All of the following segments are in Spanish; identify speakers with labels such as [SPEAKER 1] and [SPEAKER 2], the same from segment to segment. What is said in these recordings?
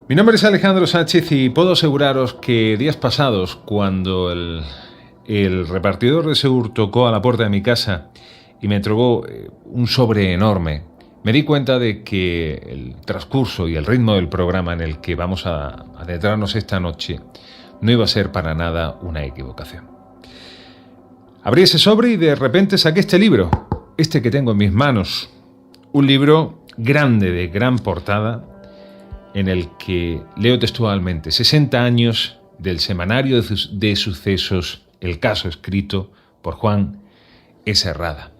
[SPEAKER 1] Mi nombre es Alejandro Sánchez y puedo aseguraros que días pasados, cuando el repartidor de Seur tocó a la puerta de mi casa y me entregó un sobre enorme, me di cuenta de que el transcurso y el ritmo del programa en el que vamos a adentrarnos esta noche no iba a ser para nada una equivocación. Abrí ese sobre y de repente saqué este libro, este que tengo en mis manos, un libro grande, de gran portada, en el que leo textualmente 60 años del semanario de sucesos, el caso escrito por Juan S. Rada.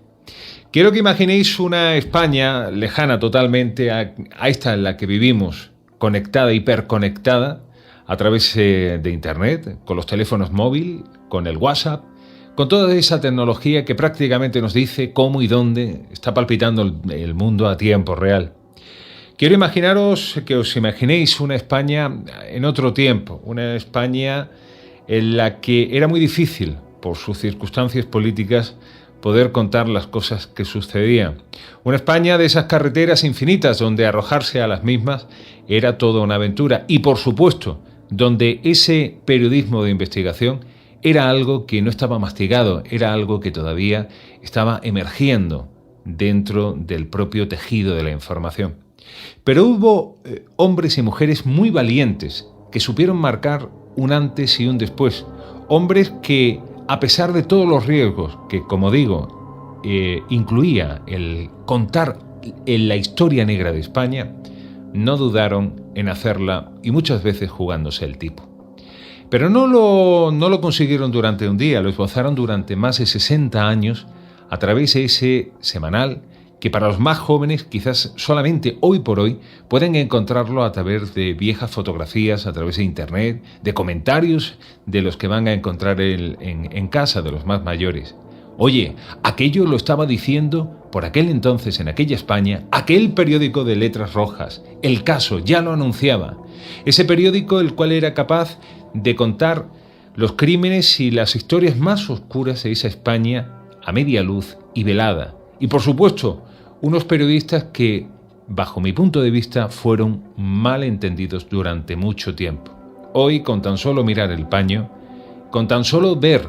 [SPEAKER 1] Quiero que imaginéis una España lejana totalmente a esta en la que vivimos, conectada, hiperconectada, a través de Internet, con los teléfonos móviles, con el WhatsApp, con toda esa tecnología que prácticamente nos dice cómo y dónde está palpitando el mundo a tiempo real. Quiero imaginaros que os imaginéis una España en otro tiempo, una España en la que era muy difícil, por sus circunstancias políticas, poder contar las cosas que sucedían. Una España de esas carreteras infinitas donde arrojarse a las mismas era toda una aventura y, por supuesto, donde ese periodismo de investigación era algo que no estaba mastigado, era algo que todavía estaba emergiendo dentro del propio tejido de la información. Pero hubo hombres y mujeres muy valientes que supieron marcar un antes y un después. Hombres que, a pesar de todos los riesgos que, como digo, incluía el contar en la historia negra de España, no dudaron en hacerla y muchas veces jugándose el tipo. Pero no lo consiguieron durante un día, lo esbozaron durante más de 60 años a través de ese semanal que para los más jóvenes quizás solamente hoy por hoy pueden encontrarlo a través de viejas fotografías, a través de Internet, de comentarios de los que van a encontrar en casa de los más mayores. Oye, aquello lo estaba diciendo por aquel entonces, en aquella España, aquel periódico de letras rojas. El Caso ya lo anunciaba. Ese periódico el cual era capaz de contar los crímenes y las historias más oscuras de esa España a media luz y velada. Y por supuesto, unos periodistas que, bajo mi punto de vista, fueron mal entendidos durante mucho tiempo. Hoy, con tan solo mirar el paño, con tan solo ver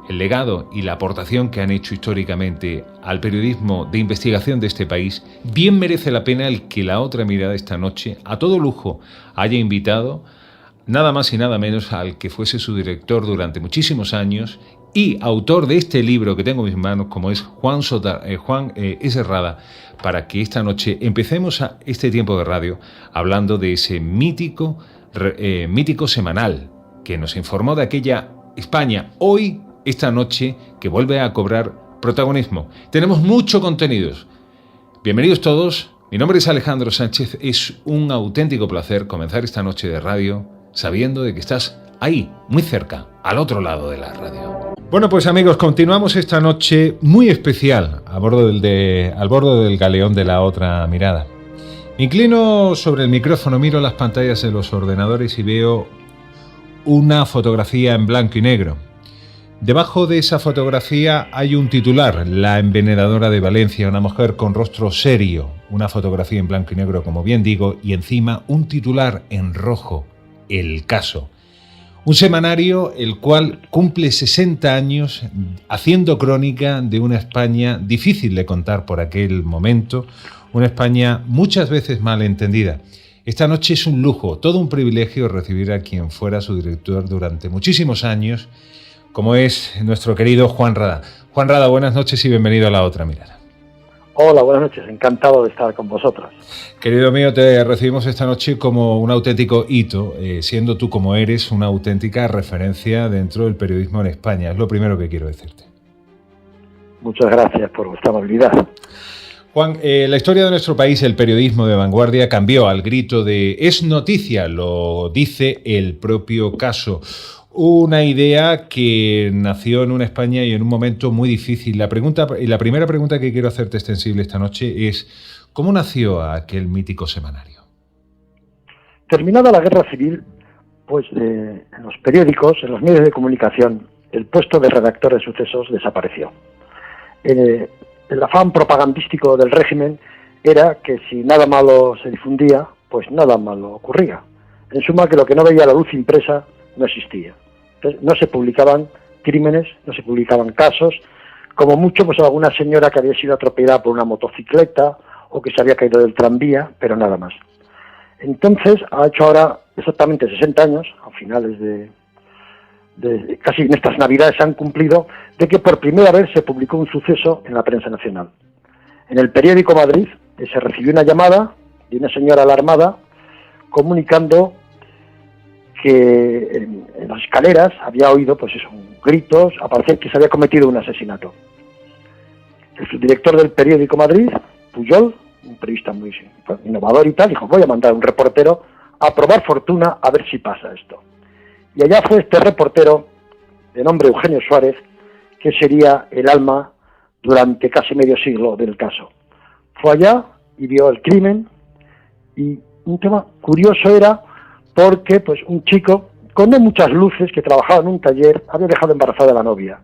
[SPEAKER 1] el legado y la aportación que han hecho históricamente al periodismo de investigación de este país, bien merece la pena el que La Otra Mirada esta noche, a todo lujo, haya invitado nada más y nada menos al que fuese su director durante muchísimos años y autor de este libro que tengo en mis manos, como es Juan S. Rada, para que esta noche empecemos este tiempo de radio hablando de ese mítico semanal que nos informó de aquella España hoy, esta noche, que vuelve a cobrar protagonismo. Tenemos mucho contenido. Bienvenidos todos. Mi nombre es Alejandro Sánchez. Es un auténtico placer comenzar esta noche de radio sabiendo de que estás ahí, muy cerca, al otro lado de la radio. Bueno, pues amigos, continuamos esta noche muy especial al borde del galeón de La Otra Mirada. Me inclino sobre el micrófono, miro las pantallas de los ordenadores y veo una fotografía en blanco y negro. Debajo de esa fotografía hay un titular, La envenenadora de Valencia, una mujer con rostro serio, una fotografía en blanco y negro, como bien digo, y encima un titular en rojo, El Caso. Un semanario el cual cumple 60 años haciendo crónica de una España difícil de contar por aquel momento, una España muchas veces mal entendida. Esta noche es un lujo, todo un privilegio recibir a quien fuera su director durante muchísimos años, como es nuestro querido Juan Rada. Juan Rada, buenas noches y bienvenido a La Otra Mirada.
[SPEAKER 2] Hola, buenas noches, encantado de estar con vosotros.
[SPEAKER 1] Querido mío, te recibimos esta noche como un auténtico hito, siendo tú como eres una auténtica referencia dentro del periodismo en España. Es lo primero que quiero decirte.
[SPEAKER 2] Muchas gracias por vuestra amabilidad.
[SPEAKER 1] Juan, la historia de nuestro país, el periodismo de vanguardia, cambió al grito de «es noticia», lo dice el propio Caso. Una idea que nació en una España y en un momento muy difícil. La primera pregunta que quiero hacerte extensible esta noche es ¿cómo nació aquel mítico semanario?
[SPEAKER 2] Terminada la guerra civil, pues en los periódicos, en los medios de comunicación, el puesto de redactor de sucesos desapareció. El afán propagandístico del régimen era que si nada malo se difundía, pues nada malo ocurría. En suma, que lo que no veía la luz impresa no existía. Entonces, no se publicaban crímenes, no se publicaban casos, como mucho pues alguna señora que había sido atropellada por una motocicleta o que se había caído del tranvía, pero nada más. Entonces, ha hecho ahora exactamente 60 años, a finales de casi en estas Navidades se han cumplido, de que por primera vez se publicó un suceso en la prensa nacional. En el periódico Madrid se recibió una llamada de una señora alarmada comunicando que en las escaleras había oído pues eso, gritos, a parecer que se había cometido un asesinato. El subdirector del periódico Madrid, Pujol, un periodista muy innovador y tal, dijo, voy a mandar un reportero a probar fortuna a ver si pasa esto. Y allá fue este reportero, de nombre Eugenio Suárez, que sería el alma durante casi medio siglo del caso. Fue allá y vio el crimen, y un tema curioso era porque pues un chico con no muchas luces que trabajaba en un taller había dejado embarazada a la novia.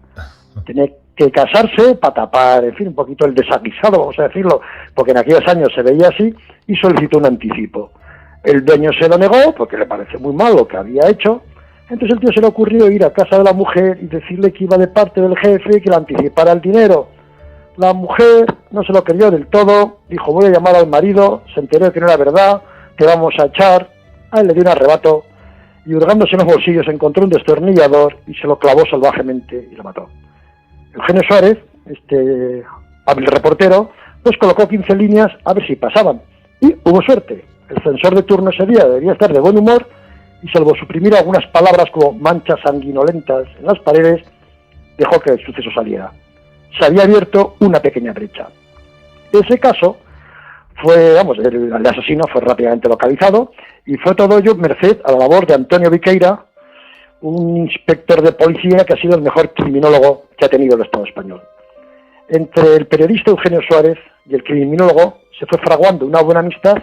[SPEAKER 2] Tenía que casarse para tapar, en fin, un poquito el desaguisado, vamos a decirlo, porque en aquellos años se veía así, y solicitó un anticipo. El dueño se lo negó porque le pareció muy mal lo que había hecho. Entonces el tío se le ocurrió ir a casa de la mujer y decirle que iba de parte del jefe y que le anticipara el dinero. La mujer no se lo creyó del todo, dijo voy a llamar al marido, se enteró de que no era verdad, te vamos a echar. A él le dio un arrebato y hurgándose en los bolsillos encontró un destornillador y se lo clavó salvajemente y lo mató. Eugenio Suárez, este hábil reportero, pues colocó 15 líneas a ver si pasaban. Y hubo suerte. El censor de turno ese día debería estar de buen humor y salvo suprimir algunas palabras como manchas sanguinolentas en las paredes, dejó que el suceso saliera. Se había abierto una pequeña brecha. Ese caso fue, el asesino fue rápidamente localizado y fue todo ello merced a la labor de Antonio Viqueira, un inspector de policía que ha sido el mejor criminólogo que ha tenido el Estado español. Entre el periodista Eugenio Suárez y el criminólogo se fue fraguando una buena amistad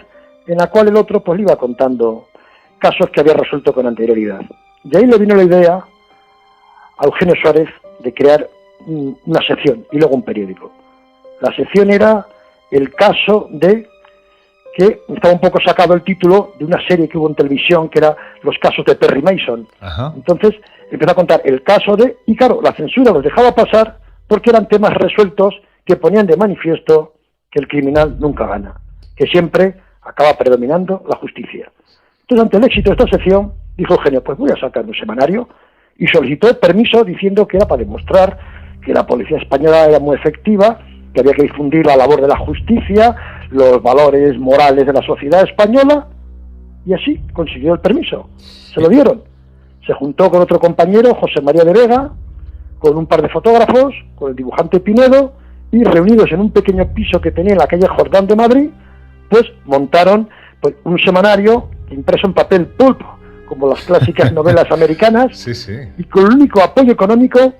[SPEAKER 2] en la cual el otro pues le iba contando casos que había resuelto con anterioridad. De ahí le vino la idea a Eugenio Suárez de crear una sección y luego un periódico. La sección era el caso de que estaba un poco sacado el título de una serie que hubo en televisión que era Los casos de Perry Mason. Ajá. Entonces empezó a contar el caso de, y claro, la censura los dejaba pasar porque eran temas resueltos que ponían de manifiesto que el criminal nunca gana, que siempre acaba predominando la justicia. Entonces, ante el éxito de esta sección, dijo Eugenio, pues voy a sacar un semanario, y solicitó permiso diciendo que era para demostrar que la policía española era muy efectiva, que había que difundir la labor de la justicia, los valores morales de la sociedad española, y así consiguió el permiso. Se lo dieron. Se juntó con otro compañero, José María de Vega, con un par de fotógrafos, con el dibujante Pinedo, y reunidos en un pequeño piso que tenía en la calle Jordán de Madrid, pues montaron pues, un semanario impreso en papel pulp, como las clásicas novelas americanas, sí, sí. Y con el único apoyo económico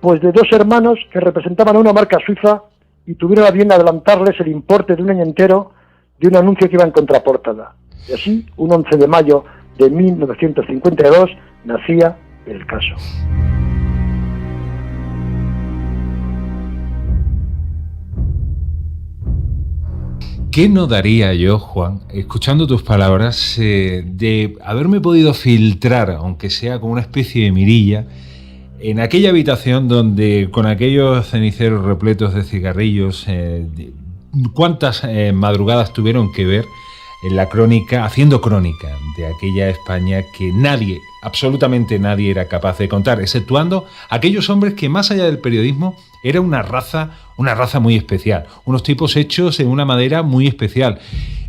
[SPEAKER 2] pues de dos hermanos que representaban a una marca suiza y tuvieron a bien adelantarles el importe de un año entero de un anuncio que iba en contraportada. Y así, un 11 de mayo de 1952, nacía el caso.
[SPEAKER 1] ¿Qué no daría yo, Juan, escuchando tus palabras, de haberme podido filtrar, aunque sea con una especie de mirilla, en aquella habitación donde, con aquellos ceniceros repletos de cigarrillos, cuántas madrugadas tuvieron que ver en la crónica, haciendo crónica de aquella España que nadie, absolutamente nadie era capaz de contar, exceptuando aquellos hombres que más allá del periodismo era una raza muy especial, unos tipos hechos de una manera muy especial.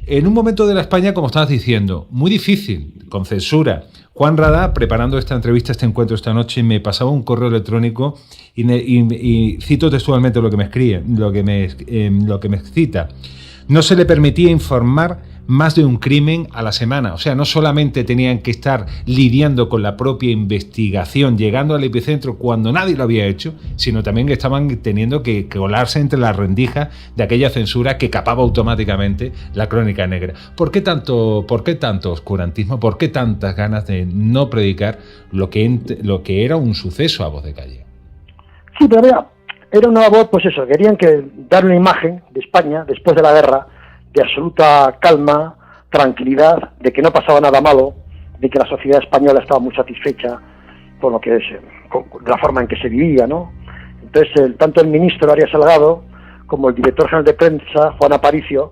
[SPEAKER 1] En un momento de la España, como estabas diciendo, muy difícil, con censura. Juan Radá, preparando esta entrevista, este encuentro esta noche, me pasaba un correo electrónico y cito textualmente lo que me escribe, lo que me cita. No se le permitía informar más de un crimen a la semana. O sea, no solamente tenían que estar lidiando con la propia investigación, llegando al epicentro cuando nadie lo había hecho, sino también que estaban teniendo que colarse entre las rendijas de aquella censura que capaba automáticamente la crónica negra. ¿Por qué tanto oscurantismo? ¿Por qué tantas ganas de no predicar lo que era un suceso a voz de calle?
[SPEAKER 2] Sí, pero era una voz, pues eso, querían dar una imagen de España después de la guerra, de absoluta calma, tranquilidad, de que no pasaba nada malo, de que la sociedad española estaba muy satisfecha con lo que es, con la forma en que se vivía, ¿no? Entonces, tanto el ministro Arias Salgado como el director general de prensa, Juan Aparicio,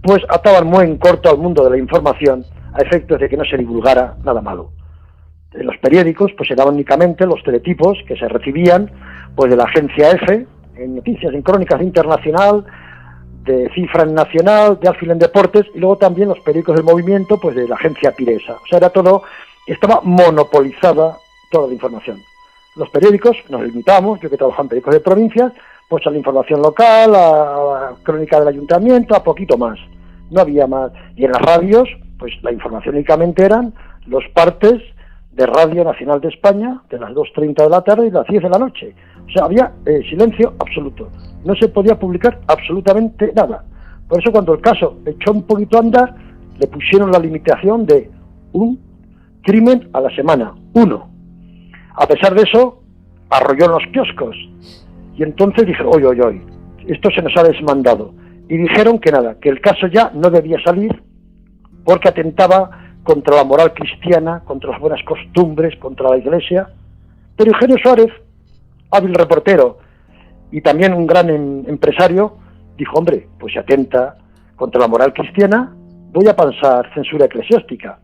[SPEAKER 2] pues ataban muy en corto al mundo de la información a efectos de que no se divulgara nada malo. En los periódicos pues se daban únicamente los teletipos que se recibían pues de la agencia EFE, en Noticias, en Crónicas Internacional, de Cifra en Nacional, de Alfil en Deportes, y luego también los periódicos del movimiento pues de la agencia Piresa. O sea, era todo, estaba monopolizada toda la información. Los periódicos nos limitábamos, yo que trabajaba en periódicos de provincias, pues a la información local, a la crónica del ayuntamiento, a poquito más. No había más. Y en las radios, pues la información únicamente eran los partes de Radio Nacional de España, de las 2:30 de la tarde y las 10 de la noche. O sea, había silencio absoluto. No se podía publicar absolutamente nada. Por eso cuando el caso echó un poquito a andar, le pusieron la limitación de un crimen a la semana, 1. A pesar de eso, arrolló en los kioscos. Y entonces dijeron, oye, esto se nos ha desmandado. Y dijeron que nada, que el caso ya no debía salir porque atentaba contra la moral cristiana, contra las buenas costumbres, contra la Iglesia. Pero Eugenio Suárez, hábil reportero y también un gran empresario, dijo, hombre, pues se atenta contra la moral cristiana, voy a pasar censura eclesiástica.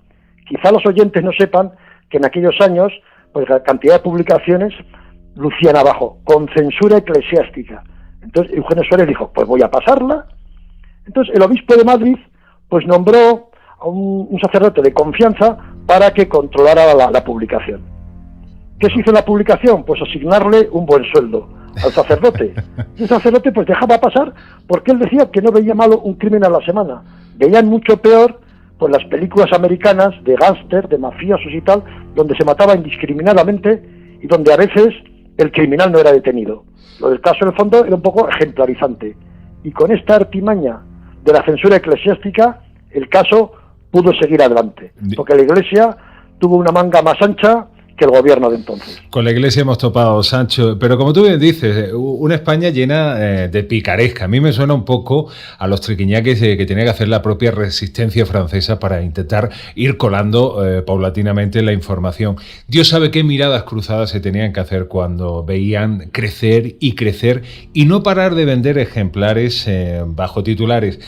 [SPEAKER 2] Quizá los oyentes no sepan que en aquellos años, pues la cantidad de publicaciones lucían abajo, con censura eclesiástica. Entonces Eugenio Suárez dijo, pues voy a pasarla. Entonces el obispo de Madrid, pues nombró a un sacerdote de confianza para que controlara la publicación. ¿Qué se hizo en la publicación? Pues asignarle un buen sueldo al sacerdote. Y el sacerdote pues dejaba pasar porque él decía que no veía malo un crimen a la semana. Veían mucho peor pues las películas americanas de gángster, de mafiosos y tal, donde se mataba indiscriminadamente y donde a veces el criminal no era detenido. Lo del caso en el fondo era un poco ejemplarizante. Y con esta artimaña de la censura eclesiástica, el caso pudo seguir adelante, porque la Iglesia tuvo una manga más ancha que el gobierno de entonces.
[SPEAKER 1] Con la Iglesia hemos topado, Sancho, pero como tú bien dices, una España llena de picaresca. A mí me suena un poco a los triquiñaques que tenía que hacer la propia resistencia francesa para intentar ir colando paulatinamente la información. Dios sabe qué miradas cruzadas se tenían que hacer cuando veían crecer y no parar de vender ejemplares bajo titulares.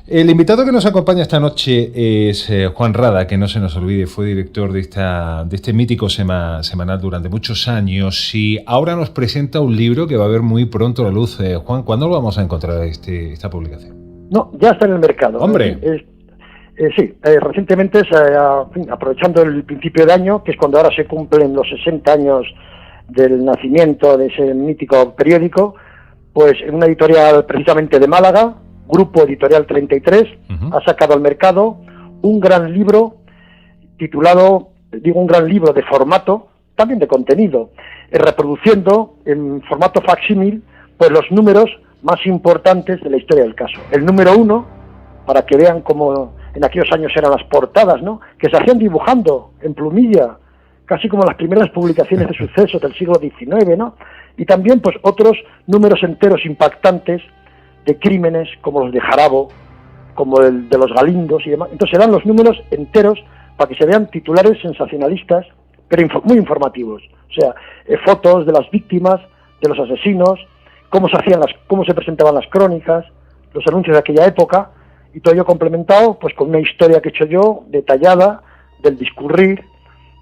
[SPEAKER 1] El invitado que nos acompaña esta noche es Juan Rada, que no se nos olvide, fue director de este mítico semanal durante muchos años y ahora nos presenta un libro que va a ver muy pronto la luz. Juan, ¿cuándo lo vamos a encontrar esta publicación?
[SPEAKER 2] No, ya está en el mercado.
[SPEAKER 1] ¡Hombre!
[SPEAKER 2] Sí, recientemente, aprovechando el principio de año, que es cuando ahora se cumplen los 60 años del nacimiento de ese mítico periódico, pues en una editorial precisamente de Málaga, Grupo Editorial 33, ha sacado al mercado un gran libro titulado, un gran libro de formato, también de contenido, reproduciendo en formato facsímil pues los números más importantes de la historia del caso. El número 1, para que vean cómo en aquellos años eran las portadas, ¿no?, que se hacían dibujando en plumilla, casi como las primeras publicaciones de sucesos del siglo XIX, ¿no? Y también pues otros números enteros impactantes de crímenes como los de Jarabo, como el de los Galindos y demás. Entonces serán los números enteros para que se vean titulares sensacionalistas, pero muy informativos. O sea, fotos de las víctimas, de los asesinos, cómo se presentaban las crónicas, los anuncios de aquella época, y todo ello complementado pues con una historia que he hecho yo, detallada, del discurrir,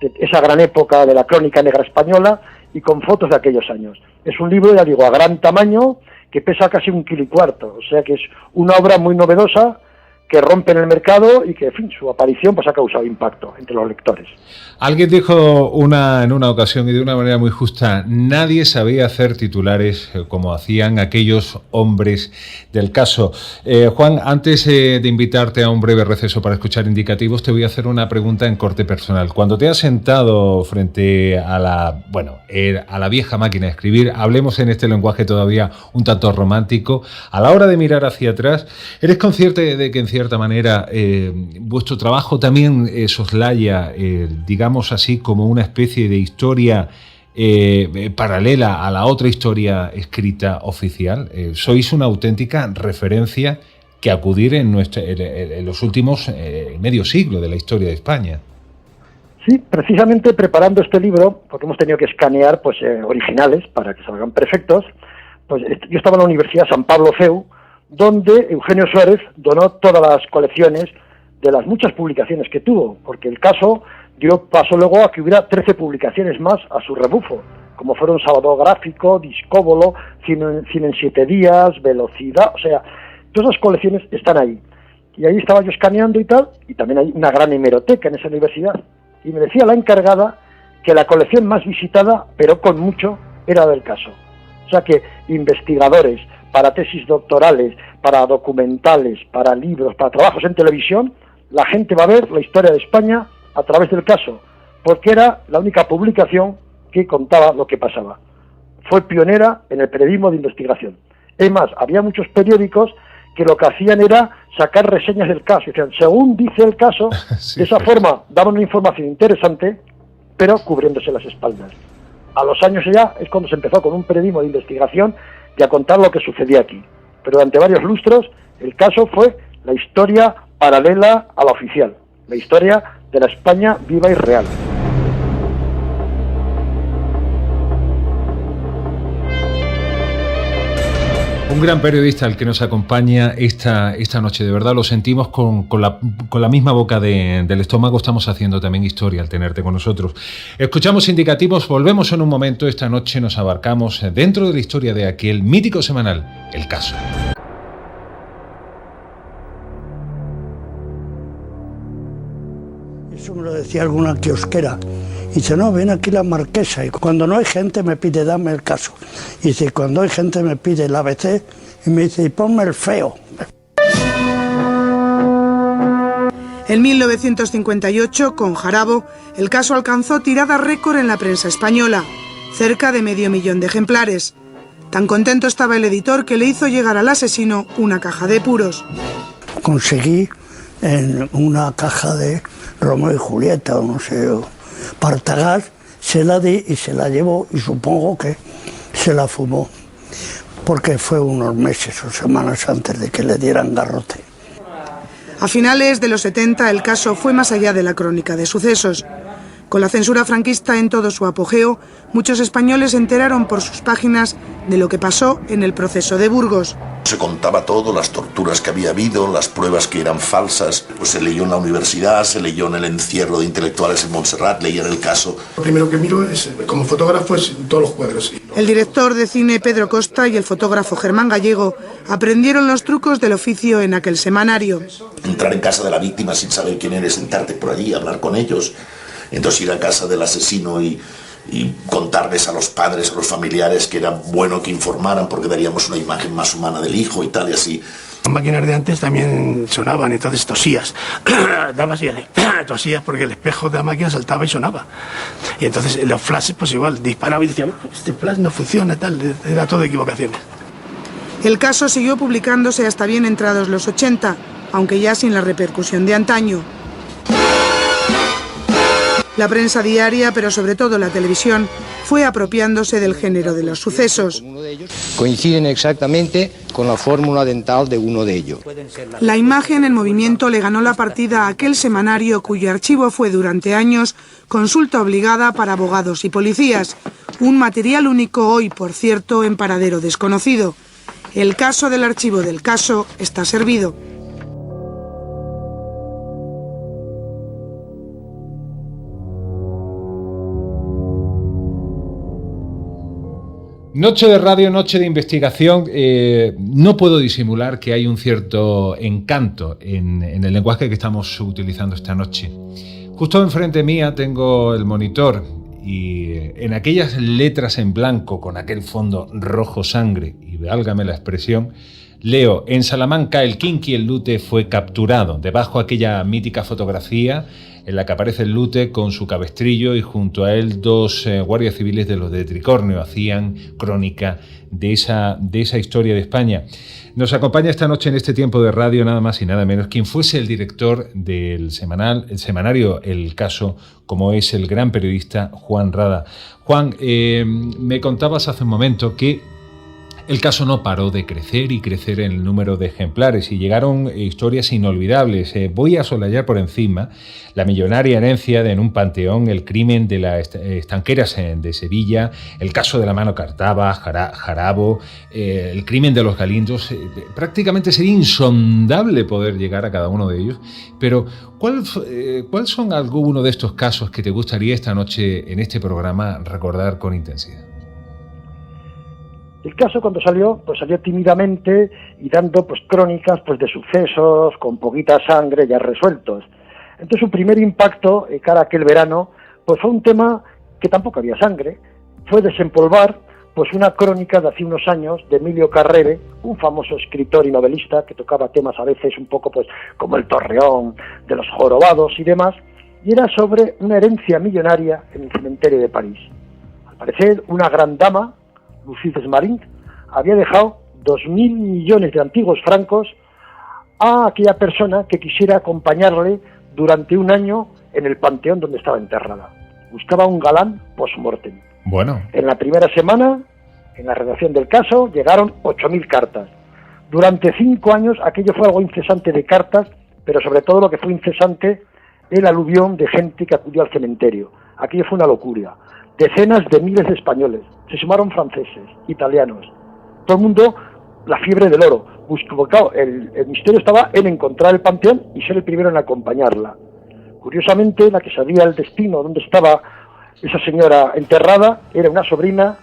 [SPEAKER 2] de esa gran época de la crónica negra española, y con fotos de aquellos años. Es un libro, ya digo, a gran tamaño, que pesa casi 1,4 kilos, o sea que es una obra muy novedosa que rompe en el mercado y que, en fin, su aparición pues ha causado impacto entre los lectores.
[SPEAKER 1] Alguien dijo en una ocasión y de una manera muy justa, nadie sabía hacer titulares como hacían aquellos hombres del caso. Juan, antes de invitarte a un breve receso para escuchar indicativos, te voy a hacer una pregunta en corte personal. Cuando te has sentado frente a la vieja máquina de escribir, hablemos en este lenguaje todavía un tanto romántico, a la hora de mirar hacia atrás, ¿eres consciente de que en cierta manera vuestro trabajo también soslaya, digamos así, como una especie de historia paralela a la otra historia escrita oficial? Sois una auténtica referencia que acudir en los últimos medio siglo de la historia de España.
[SPEAKER 2] Sí, precisamente preparando este libro, porque hemos tenido que escanear pues originales para que salgan perfectos, pues yo estaba en la Universidad San Pablo CEU, donde Eugenio Suárez donó todas las colecciones de las muchas publicaciones que tuvo, porque el caso dio paso luego a que hubiera 13 publicaciones más a su rebufo, como fueron Sábado Gráfico, Discóbolo, Cine en 7 días, Velocidad, o sea, todas las colecciones están ahí. Y ahí estaba yo escaneando y tal, y también hay una gran hemeroteca en esa universidad. Y me decía la encargada que la colección más visitada, pero con mucho, era del caso. O sea que investigadores, para tesis doctorales, para documentales, para libros, para trabajos en televisión, la gente va a ver la historia de España a través del caso, porque era la única publicación que contaba lo que pasaba. Fue pionera en el periodismo de investigación. Es más, había muchos periódicos que lo que hacían era sacar reseñas del caso. Decían, según dice el caso, sí, de esa forma daban una información interesante, pero cubriéndose las espaldas. A los años ya es cuando se empezó con un periodismo de investigación y a contar lo que sucedía aquí. Pero durante varios lustros el caso fue la historia paralela a la oficial, la historia de la España viva y real.
[SPEAKER 1] Un gran periodista el que nos acompaña esta noche, de verdad lo sentimos con la misma boca del estómago. Estamos haciendo también historia al tenerte con nosotros. Escuchamos indicativos, volvemos en un momento. Esta noche nos abarcamos dentro de la historia de aquel mítico semanal, El Caso.
[SPEAKER 3] Eso me lo decía alguna kiosquera. Y dice, no, ven aquí la Marquesa, y cuando no hay gente me pide, dame el Caso. Y dice, cuando hay gente me pide el ABC, y me dice, y ponme el Feo.
[SPEAKER 4] En 1958, con Jarabo, el caso alcanzó tirada récord en la prensa española, cerca de 500.000 de ejemplares. Tan contento estaba el editor que le hizo llegar al asesino una caja de puros.
[SPEAKER 3] Conseguí en una caja de Romeo y Julieta, o no sé, Partagás, se la di y se la llevó, y supongo que se la fumó, porque fue unos meses o semanas antes de que le dieran garrote.
[SPEAKER 4] A finales de los 70 el caso fue más allá de la crónica de sucesos. Con la censura franquista en todo su apogeo, muchos españoles se enteraron por sus páginas de lo que pasó en el proceso de Burgos.
[SPEAKER 5] Se contaba todo, las torturas que había habido, las pruebas que eran falsas, pues se leyó en la universidad, se leyó en el encierro de intelectuales en Montserrat, leían el caso.
[SPEAKER 6] Lo primero que miro es, como fotógrafo, es todos los cuadros.
[SPEAKER 4] El director de cine Pedro Costa y el fotógrafo Germán Gallego aprendieron los trucos del oficio en aquel semanario.
[SPEAKER 5] Entrar en casa de la víctima sin saber quién eres, sentarte por allí, hablar con ellos, entonces ir a casa del asesino y contarles a los padres, a los familiares que era bueno que informaran porque daríamos una imagen más humana del hijo y tal y así.
[SPEAKER 6] Las máquinas de antes también sonaban, entonces tosías, dabas y tosías porque el espejo de la máquina saltaba y sonaba. Y entonces los flashes pues igual, disparaba y decía, este flash no funciona, tal, era todo equivocaciones.
[SPEAKER 4] El caso siguió publicándose hasta bien entrados los 80, aunque ya sin la repercusión de antaño. La prensa diaria, pero sobre todo la televisión, fue apropiándose del género de los sucesos.
[SPEAKER 7] Coinciden exactamente con la fórmula dental de uno de ellos.
[SPEAKER 4] La imagen en movimiento le ganó la partida a aquel semanario cuyo archivo fue durante años consulta obligada para abogados y policías. Un material único hoy, por cierto, en paradero desconocido. El caso del archivo del caso está servido.
[SPEAKER 1] Noche de radio, noche de investigación. No puedo disimular que hay un cierto encanto en el lenguaje que estamos utilizando esta noche. Justo enfrente mía tengo el monitor y en aquellas letras en blanco con aquel fondo rojo sangre, y válgame la expresión, leo: en Salamanca el Kinky el Lute fue capturado. Debajo aquella mítica fotografía en la que aparece el Lute con su cabestrillo y junto a él dos guardias civiles de los de Tricornio hacían crónica de esa historia de España. Nos acompaña esta noche en este tiempo de radio nada más y nada menos quien fuese el director del semanario El Caso, como es el gran periodista Juan Rada. Juan, me contabas hace un momento que El caso no paró de crecer y crecer en el número de ejemplares y llegaron historias inolvidables. Voy a solayar por encima la millonaria herencia en un panteón, el crimen de las estanqueras de Sevilla, el caso de la mano Cartava, Jarabo, el crimen de los Galindos. Prácticamente sería insondable poder llegar a cada uno de ellos. Pero, ¿cuál son alguno de estos casos que te gustaría esta noche en este programa recordar con intensidad?
[SPEAKER 2] El caso cuando salió, pues salió tímidamente y dando pues crónicas pues de sucesos con poquita sangre ya resueltos. Entonces su primer impacto cara a aquel verano pues fue un tema que tampoco había sangre, fue desempolvar pues una crónica de hace unos años de Emilio Carrere, un famoso escritor y novelista que tocaba temas a veces un poco pues como el Torreón, de los jorobados y demás, y era sobre una herencia millonaria en el cementerio de París. Al parecer una gran dama, Lucie Desmarins, había dejado 2.000 millones de antiguos francos a aquella persona que quisiera acompañarle durante un año en el panteón donde estaba enterrada. Buscaba un galán post-mortem.
[SPEAKER 1] Bueno.
[SPEAKER 2] En la primera semana, en la redacción del caso, llegaron 8.000 cartas. Durante 5 años aquello fue algo incesante de cartas, pero sobre todo lo que fue incesante, el aluvión de gente que acudió al cementerio. Aquello fue una locura. Decenas de miles de españoles, se sumaron franceses, italianos, todo el mundo, la fiebre del oro. Claro, el misterio estaba en encontrar el panteón y ser el primero en acompañarla. Curiosamente, la que sabía el destino, dónde estaba esa señora enterrada, era una sobrina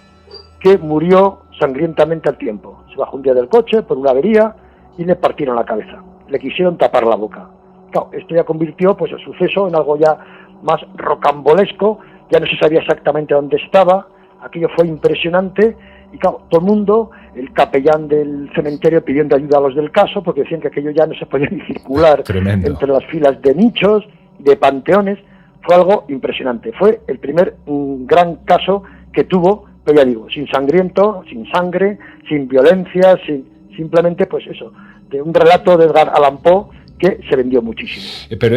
[SPEAKER 2] que murió sangrientamente al tiempo. Se bajó un día del coche por una avería y le partieron la cabeza. Le quisieron tapar la boca. Claro, esto ya convirtió pues el suceso en algo ya más rocambolesco. Ya no se sabía exactamente dónde estaba, aquello fue impresionante y claro, todo el mundo, el capellán del cementerio pidiendo ayuda a los del caso porque decían que aquello ya no se podía ni circular.
[SPEAKER 1] Tremendo.
[SPEAKER 2] Entre las filas de nichos, de panteones, fue algo impresionante. Fue el primer gran caso que tuvo, pero ya digo, sin sangriento, sin sangre, sin violencia, simplemente pues eso, de un relato de Edgar Allan Poe que se vendió muchísimo.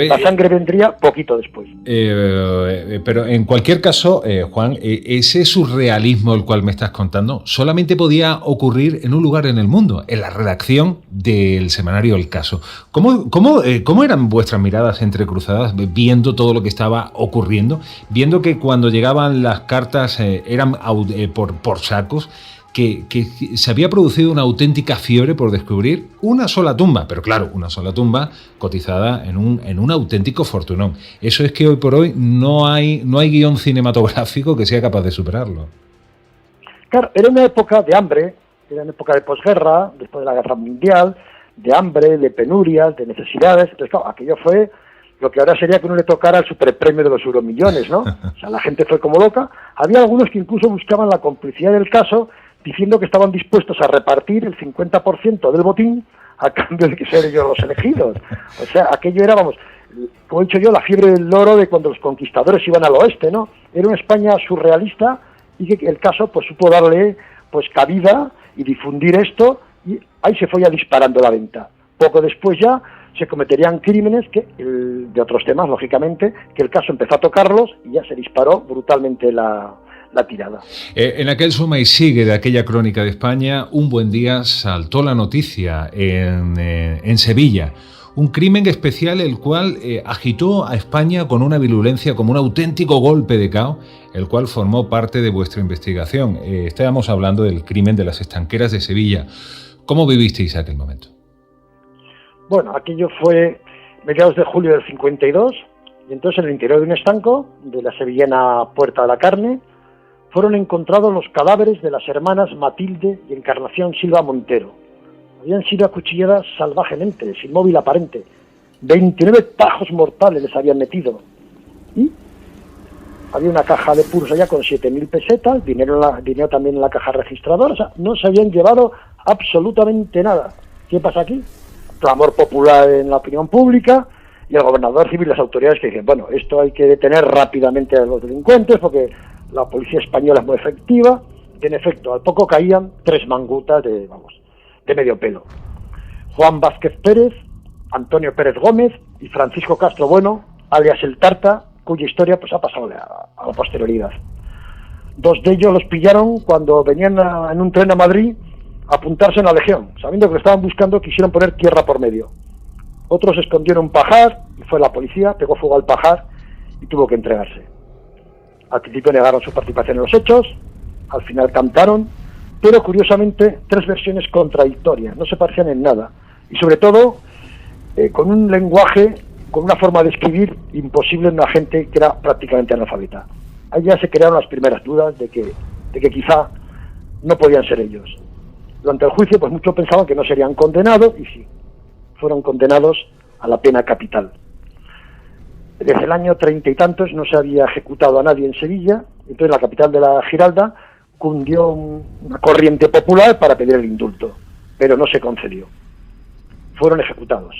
[SPEAKER 2] La sangre vendría poquito después.
[SPEAKER 1] Pero en cualquier caso, Juan, ese surrealismo el cual me estás contando solamente podía ocurrir en un lugar en el mundo, en la redacción del semanario El Caso. ¿Cómo eran vuestras miradas entrecruzadas viendo todo lo que estaba ocurriendo? Viendo que cuando llegaban las cartas eran por sacos, que se había producido una auténtica fiebre por descubrir una sola tumba, pero claro, una sola tumba cotizada en un auténtico fortunón. Eso es que hoy por hoy no hay guión cinematográfico que sea capaz de superarlo.
[SPEAKER 2] Claro, era una época de hambre, era una época de posguerra, después de la Guerra Mundial, de hambre, de penurias, de necesidades. Entonces, claro, aquello fue lo que ahora sería que uno le tocara el superpremio de los euromillones, ¿no? O sea, la gente fue como loca. Había algunos que incluso buscaban la complicidad del caso, diciendo que estaban dispuestos a repartir el 50% del botín a cambio de que sean ellos los elegidos. O sea, aquello era, vamos, como he dicho yo, la fiebre del oro de cuando los conquistadores iban al oeste, ¿no? Era una España surrealista y que el caso pues supo darle pues cabida y difundir esto y ahí se fue ya disparando la venta. Poco después ya se cometerían crímenes de otros temas, lógicamente, que el caso empezó a tocarlos y ya se disparó brutalmente la tirada.
[SPEAKER 1] En aquel suma y sigue de aquella crónica de España, un buen día saltó la noticia en Sevilla. Un crimen especial el cual agitó a España con una virulencia como un auténtico golpe de caos, el cual formó parte de vuestra investigación. Estábamos hablando del crimen de las estanqueras de Sevilla. ¿Cómo vivisteis aquel momento?
[SPEAKER 2] Bueno, aquello fue mediados de julio del 52, y entonces en el interior de un estanco de la sevillana Puerta de la Carne fueron encontrados los cadáveres de las hermanas Matilde y Encarnación Silva Montero. Habían sido acuchilladas salvajemente, sin móvil aparente. 29 tajos mortales les habían metido. Y había una caja de puros allá con 7.000 pesetas, dinero también en la caja registradora. O sea, no se habían llevado absolutamente nada. ¿Qué pasa aquí? Clamor popular en la opinión pública y el gobernador civil y las autoridades que dicen, bueno, esto hay que detener rápidamente a los delincuentes porque la policía española es muy efectiva. En efecto, al poco caían 3 mangutas de medio pelo. Juan Vázquez Pérez, Antonio Pérez Gómez y Francisco Castro Bueno, alias el Tarta, cuya historia pues ha pasado a la posterioridad. 2 de ellos los pillaron cuando venían en un tren a Madrid apuntarse en la legión. Sabiendo que lo estaban buscando, quisieron poner tierra por medio. Otros se escondieron en un pajar, y fue la policía, pegó fuego al pajar y tuvo que entregarse. Al principio negaron su participación en los hechos, al final cantaron, pero curiosamente 3 versiones contradictorias, no se parecían en nada. Y sobre todo, con un lenguaje, con una forma de escribir imposible en una gente que era prácticamente analfabeta. Ahí ya se crearon las primeras dudas de que quizá no podían ser ellos. Durante el juicio, pues muchos pensaban que no serían condenados, y sí, fueron condenados a la pena capital. Desde el año 30 y tantos no se había ejecutado a nadie en Sevilla, entonces la capital de la Giralda cundió una corriente popular para pedir el indulto, pero no se concedió. Fueron ejecutados.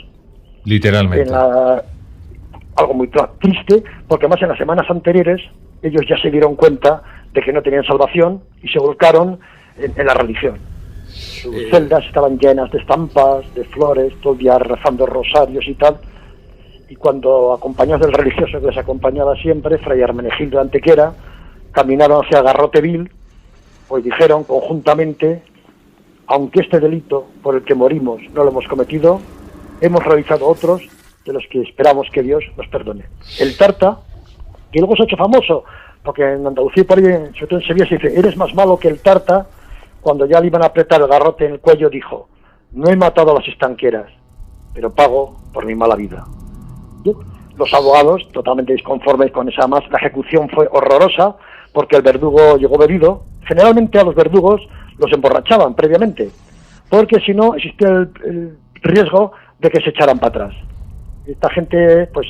[SPEAKER 1] Literalmente.
[SPEAKER 2] Algo muy triste, porque además en las semanas anteriores ellos ya se dieron cuenta de que no tenían salvación y se volcaron en la religión. Sus celdas estaban llenas de estampas, de flores, todo el día rezando rosarios y tal. Y cuando, acompañados del religioso que les acompañaba siempre, Fray Hermenegildo de Antequera, caminaron hacia Garroteville, pues dijeron conjuntamente: aunque este delito por el que morimos no lo hemos cometido, hemos realizado otros de los que esperamos que Dios nos perdone. El Tarta, que luego se ha hecho famoso, porque en Andalucía y por ahí, sobre todo en Sevilla, se dice: eres más malo que el Tarta. Cuando ya le iban a apretar el garrote en el cuello, dijo: no he matado a las estanqueras, pero pago por mi mala vida. Los abogados, totalmente disconformes con esa más, la ejecución fue horrorosa, porque el verdugo llegó bebido. Generalmente a los verdugos los emborrachaban previamente, porque si no existía el riesgo de que se echaran para atrás. Esta gente pues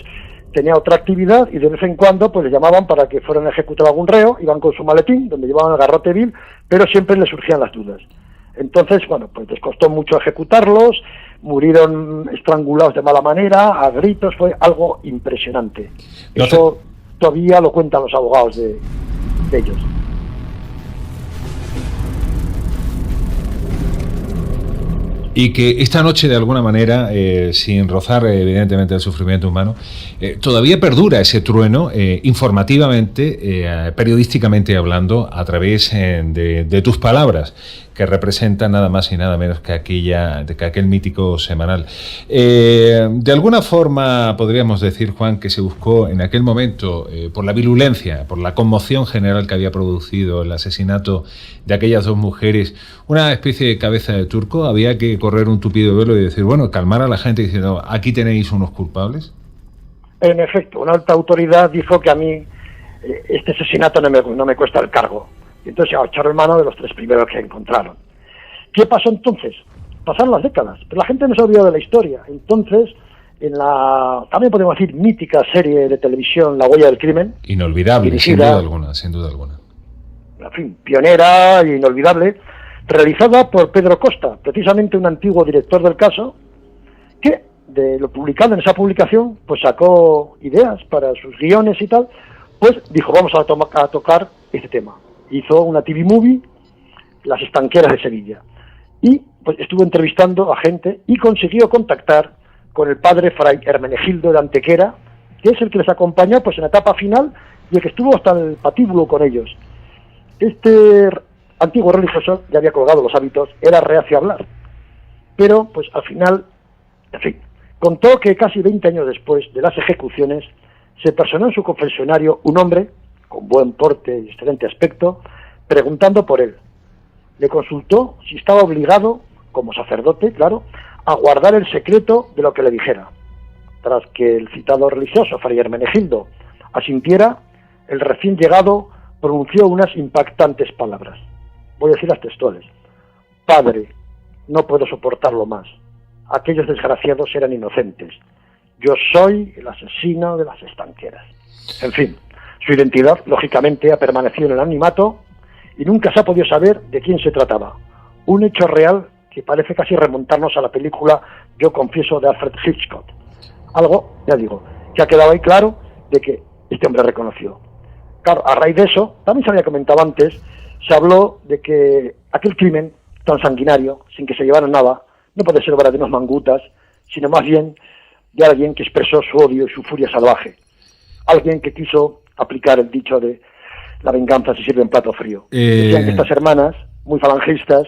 [SPEAKER 2] tenía otra actividad y de vez en cuando pues les llamaban para que fueran a ejecutar algún reo, iban con su maletín donde llevaban el garrote vil, pero siempre les surgían las dudas. Entonces, bueno, pues les costó mucho ejecutarlos, murieron estrangulados de mala manera, a gritos, fue algo impresionante. Eso todavía lo cuentan los abogados de ellos.
[SPEAKER 1] Y que esta noche, de alguna manera, sin rozar evidentemente el sufrimiento humano, todavía perdura ese trueno informativamente, periodísticamente hablando, a través de tus palabras, que representan nada más y nada menos que aquel mítico semanal. De alguna forma podríamos decir, Juan, que se buscó en aquel momento, por la virulencia, por la conmoción general que había producido el asesinato de aquellas 2 mujeres, una especie de cabeza de turco. Había que correr un tupido velo y decir, bueno, calmar a la gente diciendo: aquí tenéis unos culpables. En efecto, una alta autoridad dijo que a mí este asesinato no me cuesta el cargo. Y entonces se echaron mano de los 3 primeros que encontraron. ¿Qué pasó entonces? Pasaron las décadas, pero la gente no se olvidó de la historia. Entonces, en la, también podemos decir, mítica serie de televisión La huella del crimen. Inolvidable, dirigida, sin duda alguna. En fin, pionera e inolvidable, realizada por Pedro Costa, precisamente un antiguo director del caso, que de lo publicado en esa publicación, pues sacó ideas para sus guiones y tal, pues dijo: vamos a tocar este tema. Hizo una TV movie, Las estanqueras de Sevilla, y pues estuvo entrevistando a gente y consiguió contactar con el padre Fray Hermenegildo de Antequera, que es el que les acompañó pues en la etapa final y el que estuvo hasta el patíbulo con ellos. Este antiguo religioso ya había colgado los hábitos, era reacio a hablar, pero pues al final, en fin, contó que casi 20 años después de las ejecuciones se personó en su confesionario un hombre con buen porte y excelente aspecto, preguntando por él. Le consultó si estaba obligado, como sacerdote, claro, a guardar el secreto de lo que le dijera. Tras que el citado religioso, Fray Hermenegildo, asintiera, el recién llegado pronunció unas impactantes palabras. Voy a decir las textuales: Padre, no puedo soportarlo más. Aquellos desgraciados eran inocentes. Yo soy el asesino de las estanqueras. En fin, su identidad, lógicamente, ha permanecido en el anonimato y nunca se ha podido saber de quién se trataba. Un hecho real que parece casi remontarnos a la película Yo confieso, de Alfred Hitchcock. Algo, ya digo, que ha quedado ahí claro de que este hombre reconoció. Claro, a raíz de eso, también se había comentado antes, se habló de que aquel crimen tan sanguinario, sin que se llevara nada, no puede ser obra de unos mangutas, sino más bien de alguien que expresó su odio y su furia salvaje. Alguien que quiso aplicar el dicho de la venganza se sirve en plato frío. Decían que estas hermanas, muy falangistas,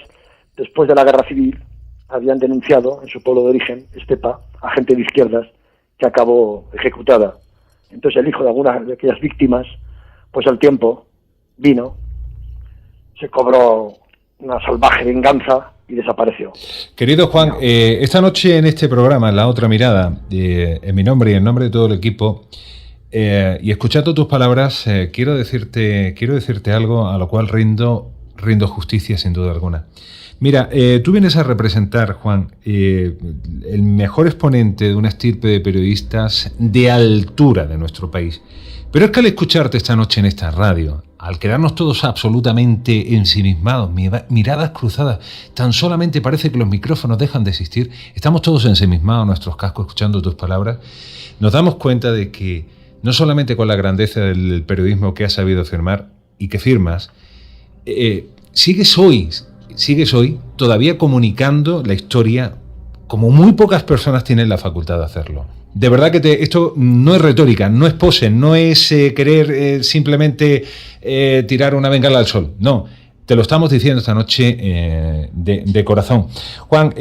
[SPEAKER 2] después de la guerra civil, habían denunciado en su pueblo de origen, Estepa, a gente de izquierdas que acabó ejecutada. Entonces el hijo de algunas de aquellas víctimas, pues al tiempo vino, se cobró una salvaje venganza y desapareció.
[SPEAKER 1] Querido Juan, esta noche en este programa, en La Otra Mirada, en mi nombre y en nombre de todo el equipo, y escuchando tus palabras, quiero decirte algo a lo cual rindo justicia sin duda alguna. Mira, tú vienes a representar, Juan, el mejor exponente de una estirpe de periodistas de altura de nuestro país. Pero es que al escucharte esta noche en esta radio, al quedarnos todos absolutamente ensimismados, miradas cruzadas, tan solamente parece que los micrófonos dejan de existir, estamos todos ensimismados en nuestros cascos escuchando tus palabras, nos damos cuenta de que no solamente con la grandeza del periodismo que has sabido firmar y que firmas, sigues hoy todavía comunicando la historia como muy pocas personas tienen la facultad de hacerlo. De verdad que esto no es retórica, no es pose, no es querer simplemente tirar una bengala al sol. No, te lo estamos diciendo esta noche de corazón. Juan,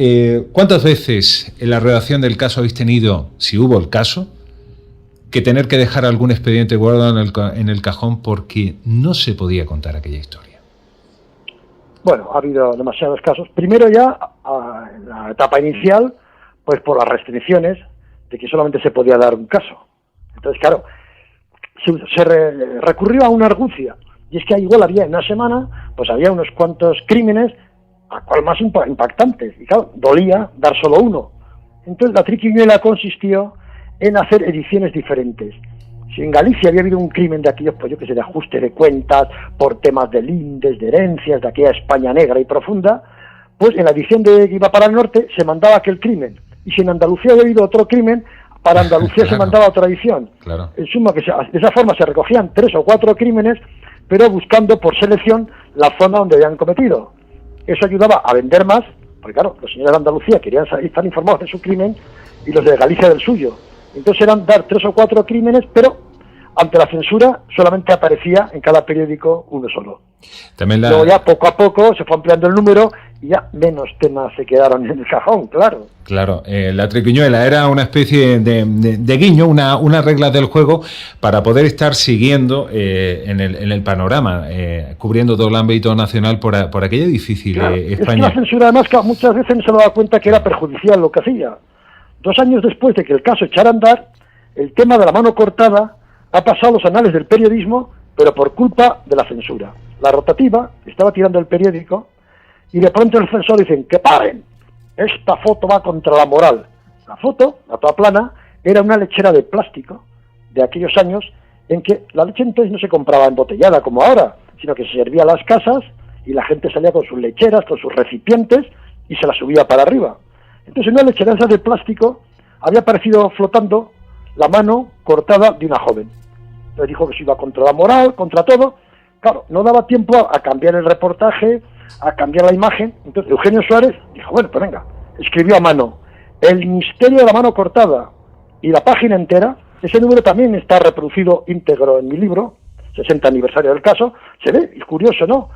[SPEAKER 1] ¿cuántas veces en la redacción del caso habéis tenido, si hubo el caso, que tener que dejar algún expediente guardado en el cajón porque no se podía contar aquella historia?
[SPEAKER 2] Bueno, ha habido demasiados casos. Primero ya, en la etapa inicial, pues por las restricciones de que solamente se podía dar un caso. Entonces, claro, se recurrió a una argucia. Y es que igual había en una semana, pues había unos cuantos crímenes, a cual más impactantes. Y claro, dolía dar solo uno. Entonces la triquiñuela consistió en hacer ediciones diferentes. Si en Galicia había habido un crimen de aquellos, pues yo que sé, de ajuste de cuentas, por temas de lindes, de herencias, de aquella España negra y profunda, pues en la edición que iba para el norte se mandaba aquel crimen. Y si en Andalucía había habido otro crimen, para Andalucía claro, se mandaba otra edición. Claro. En suma, de esa forma se recogían 3 o 4 crímenes, pero buscando por selección la zona donde habían cometido. Eso ayudaba a vender más, porque claro, los señores de Andalucía querían estar informados de su crimen y los de Galicia del suyo. Entonces eran dar 3 o 4 crímenes, pero ante la censura solamente aparecía en cada periódico uno solo. Luego ya poco a poco se fue ampliando el número y ya menos temas se quedaron en el cajón, claro. Claro, la triquiñuela era una especie de guiño, una regla del juego para poder estar siguiendo en el panorama, cubriendo todo el ámbito nacional por aquella difícil España. Es que la censura además que muchas veces no se daba cuenta que era perjudicial lo que hacía. 2 años después de que el caso echara a andar, el tema de la mano cortada ha pasado a los anales del periodismo, pero por culpa de la censura. La rotativa estaba tirando el periódico y de pronto el censor dicen que paren, esta foto va contra la moral. La foto, a toda plana, era una lechera de plástico de aquellos años en que la leche entonces no se compraba embotellada como ahora, sino que se servía a las casas y la gente salía con sus lecheras, con sus recipientes y se las subía para arriba. Entonces en una lechera de plástico había aparecido flotando la mano cortada de una joven. Entonces dijo que se iba contra la moral, contra todo. Claro, no daba tiempo a cambiar el reportaje, a cambiar la imagen. Entonces Eugenio Suárez dijo, bueno, pues venga, escribió a mano, el misterio de la mano cortada, y la página entera. Ese número también está reproducido íntegro en mi libro, 60 aniversario del caso, se ve, es curioso, ¿no?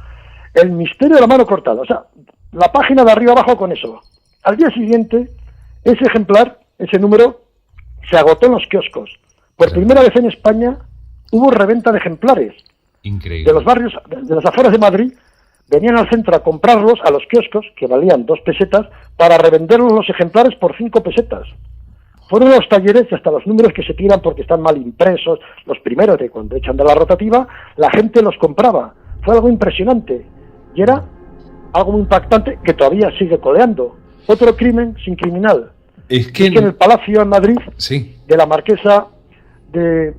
[SPEAKER 2] El misterio de la mano cortada, o sea, la página de arriba abajo con eso. Al día siguiente, ese ejemplar, ese número, se agotó en los kioscos. Por primera vez en España hubo reventa de ejemplares. Increíble. De los barrios, de las afueras de Madrid, venían al centro a comprarlos a los kioscos, que valían 2 pesetas, para revenderlos los ejemplares por 5 pesetas. Fueron los talleres y hasta los números que se tiran porque están mal impresos, los primeros de cuando echan de la rotativa, la gente los compraba. Fue algo impresionante. Y era algo muy impactante que todavía sigue coleando. Otro crimen sin criminal. Es que en el Palacio en Madrid, sí, de la marquesa de,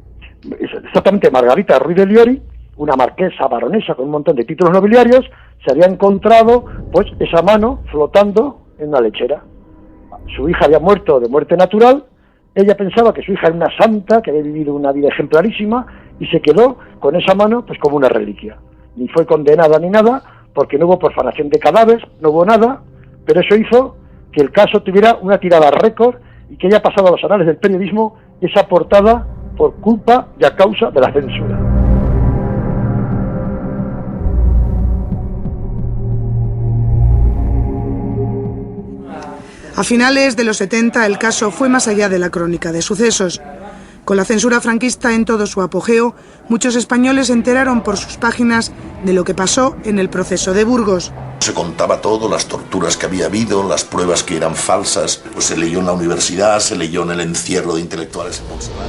[SPEAKER 2] exactamente, Margarita Ruiz de Liori, una marquesa baronesa con un montón de títulos nobiliarios, se había encontrado pues esa mano flotando en una lechera. Su hija había muerto de muerte natural, ella pensaba que su hija era una santa, que había vivido una vida ejemplarísima, y se quedó con esa mano pues como una reliquia. Ni fue condenada ni nada, porque no hubo profanación de cadáveres, no hubo nada, pero eso hizo que el caso tuviera una tirada récord y que haya pasado a los anales del periodismo esa portada por culpa y a causa de la censura.
[SPEAKER 4] A finales de los 70 el caso fue más allá de la crónica de sucesos. Con la censura franquista en todo su apogeo, muchos españoles se enteraron por sus páginas de lo que pasó en el proceso de Burgos.
[SPEAKER 5] Se contaba todo, las torturas que había habido, las pruebas que eran falsas, pues se leyó en la universidad, se leyó en el encierro de intelectuales en Montserrat.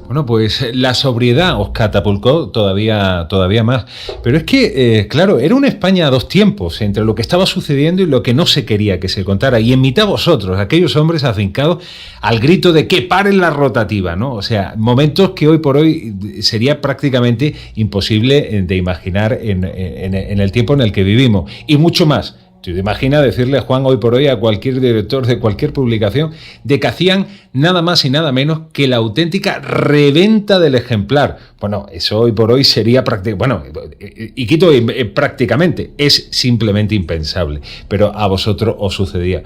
[SPEAKER 1] Bueno, pues la sobriedad os catapultó todavía más. Pero es que, claro, era una España a dos tiempos, entre lo que estaba sucediendo y lo que no se quería que se contara. Y en mitad vosotros, aquellos hombres afincados al grito de que paren la rotativa, ¿no? O sea, momentos que hoy por hoy sería prácticamente imposible de imaginar en el tiempo en el que vivimos. Y mucho más. ¿Te imaginas decirle a Juan hoy por hoy a cualquier director de cualquier publicación de que hacían nada más y nada menos que la auténtica reventa del ejemplar? Bueno, eso hoy por hoy sería prácticamente, es simplemente impensable, pero a vosotros os sucedía.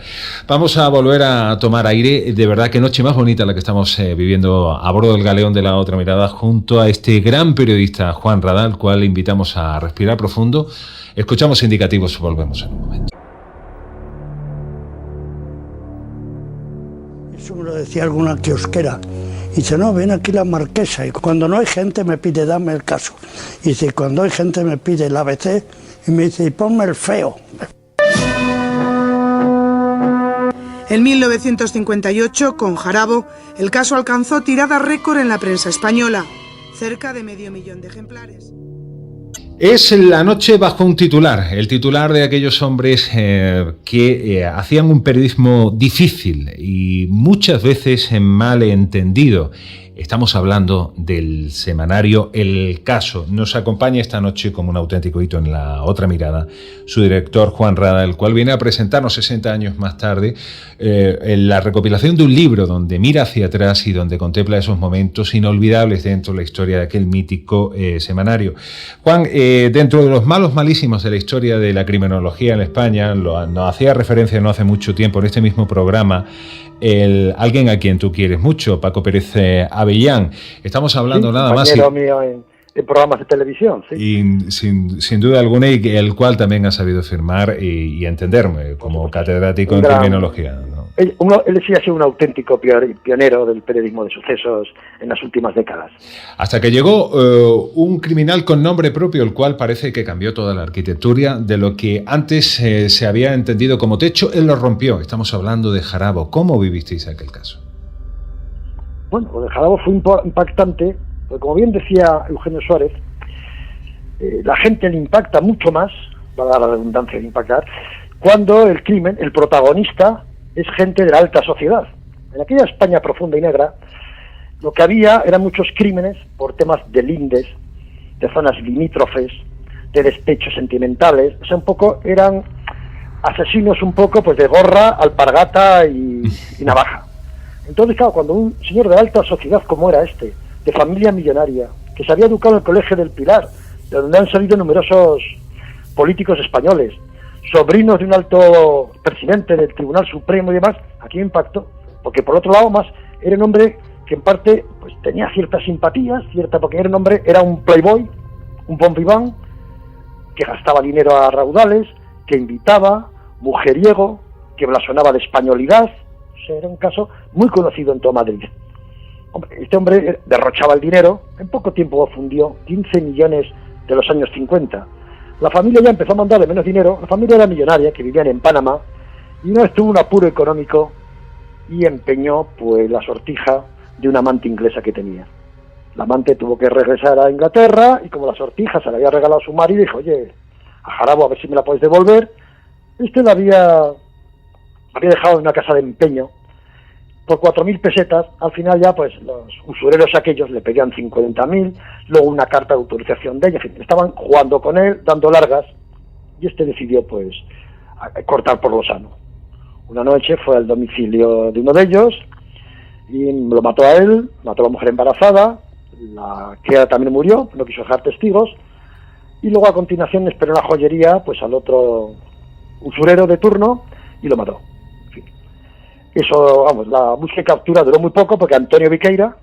[SPEAKER 1] Vamos a volver a tomar aire, de verdad que noche más bonita la que estamos viviendo a bordo del galeón de La Otra Mirada junto a este gran periodista Juan Radal, al cual invitamos a respirar profundo. Escuchamos indicativos, volvemos en un momento.
[SPEAKER 3] Eso me lo decía alguna kiosquera. Y dice, no, ven aquí la Marquesa. Y cuando no hay gente me pide, dame el caso. Y dice, cuando hay gente me pide el ABC. Y me dice, y ponme el feo.
[SPEAKER 4] En 1958, con Jarabo, el caso alcanzó tirada récord en la prensa española. Cerca de 500.000 de ejemplares.
[SPEAKER 1] Es la noche bajo un titular, el titular de aquellos hombres que hacían un periodismo difícil y muchas veces mal entendido. Estamos hablando del semanario El Caso. Nos acompaña esta noche como un auténtico hito en La Otra Mirada su director Juan Radal, el cual viene a presentarnos 60 años más tarde en la recopilación de un libro donde mira hacia atrás y donde contempla esos momentos inolvidables dentro de la historia de aquel mítico semanario. Juan, dentro de los malos malísimos de la historia de la criminología en España, nos hacía referencia no hace mucho tiempo en este mismo programa, alguien a quien tú quieres mucho, Paco Pérez Avellán. Estamos hablando sí, nada más.
[SPEAKER 2] Mío en programas de televisión, sí.
[SPEAKER 1] Y sin duda alguna, y el cual también ha sabido firmar y entenderme como catedrático en criminología, ¿no?
[SPEAKER 2] Él sí ha sido un auténtico pionero del periodismo de sucesos en las últimas décadas.
[SPEAKER 1] Hasta que llegó un criminal con nombre propio, el cual parece que cambió toda la arquitectura de lo que antes se había entendido como techo. Él lo rompió. Estamos hablando de Jarabo. ¿Cómo vivisteis aquel caso?
[SPEAKER 2] Bueno, lo de Jarabo fue impactante, porque como bien decía Eugenio Suárez, la gente le impacta mucho más, va a dar la redundancia de impactar, cuando el crimen, el protagonista, es gente de la alta sociedad. En aquella España profunda y negra, lo que había eran muchos crímenes por temas de lindes, de zonas limítrofes, de despechos sentimentales. O sea, un poco eran asesinos un poco pues de gorra, alpargata y navaja. Entonces, claro, cuando un señor de alta sociedad como era este, de familia millonaria, que se había educado en el Colegio del Pilar, de donde han salido numerosos políticos españoles, sobrinos de un alto presidente del Tribunal Supremo y demás, aquí me impactó, porque por otro lado más era un hombre que en parte pues tenía ciertas simpatías, porque era un hombre, era un playboy, un bon vivant, que gastaba dinero a raudales, que invitaba, mujeriego, que blasonaba de españolidad. O sea, era un caso muy conocido en todo Madrid. Este hombre derrochaba el dinero, en poco tiempo fundió 15 millones de los años 50. La familia ya empezó a mandarle menos dinero, la familia era millonaria, que vivían en Panamá, y una vez tuvo un apuro económico y empeñó pues la sortija de una amante inglesa que tenía. La amante tuvo que regresar a Inglaterra, y como la sortija se la había regalado a su marido, dijo, oye, a Jarabo, a ver si me la puedes devolver. Este la había dejado en una casa de empeño por 4.000 pesetas. Al final ya pues los usureros aquellos le pedían 50.000, luego una carta de autorización de ella, en fin, estaban jugando con él, dando largas, y este decidió pues cortar por lo sano. Una noche fue al domicilio de uno de ellos y lo mató a él, mató a la mujer embarazada, la criada también murió, no quiso dejar testigos, y luego a continuación esperó en la joyería pues al otro usurero de turno y lo mató. Eso, vamos, la búsqueda y captura duró muy poco porque Antonio Viqueira,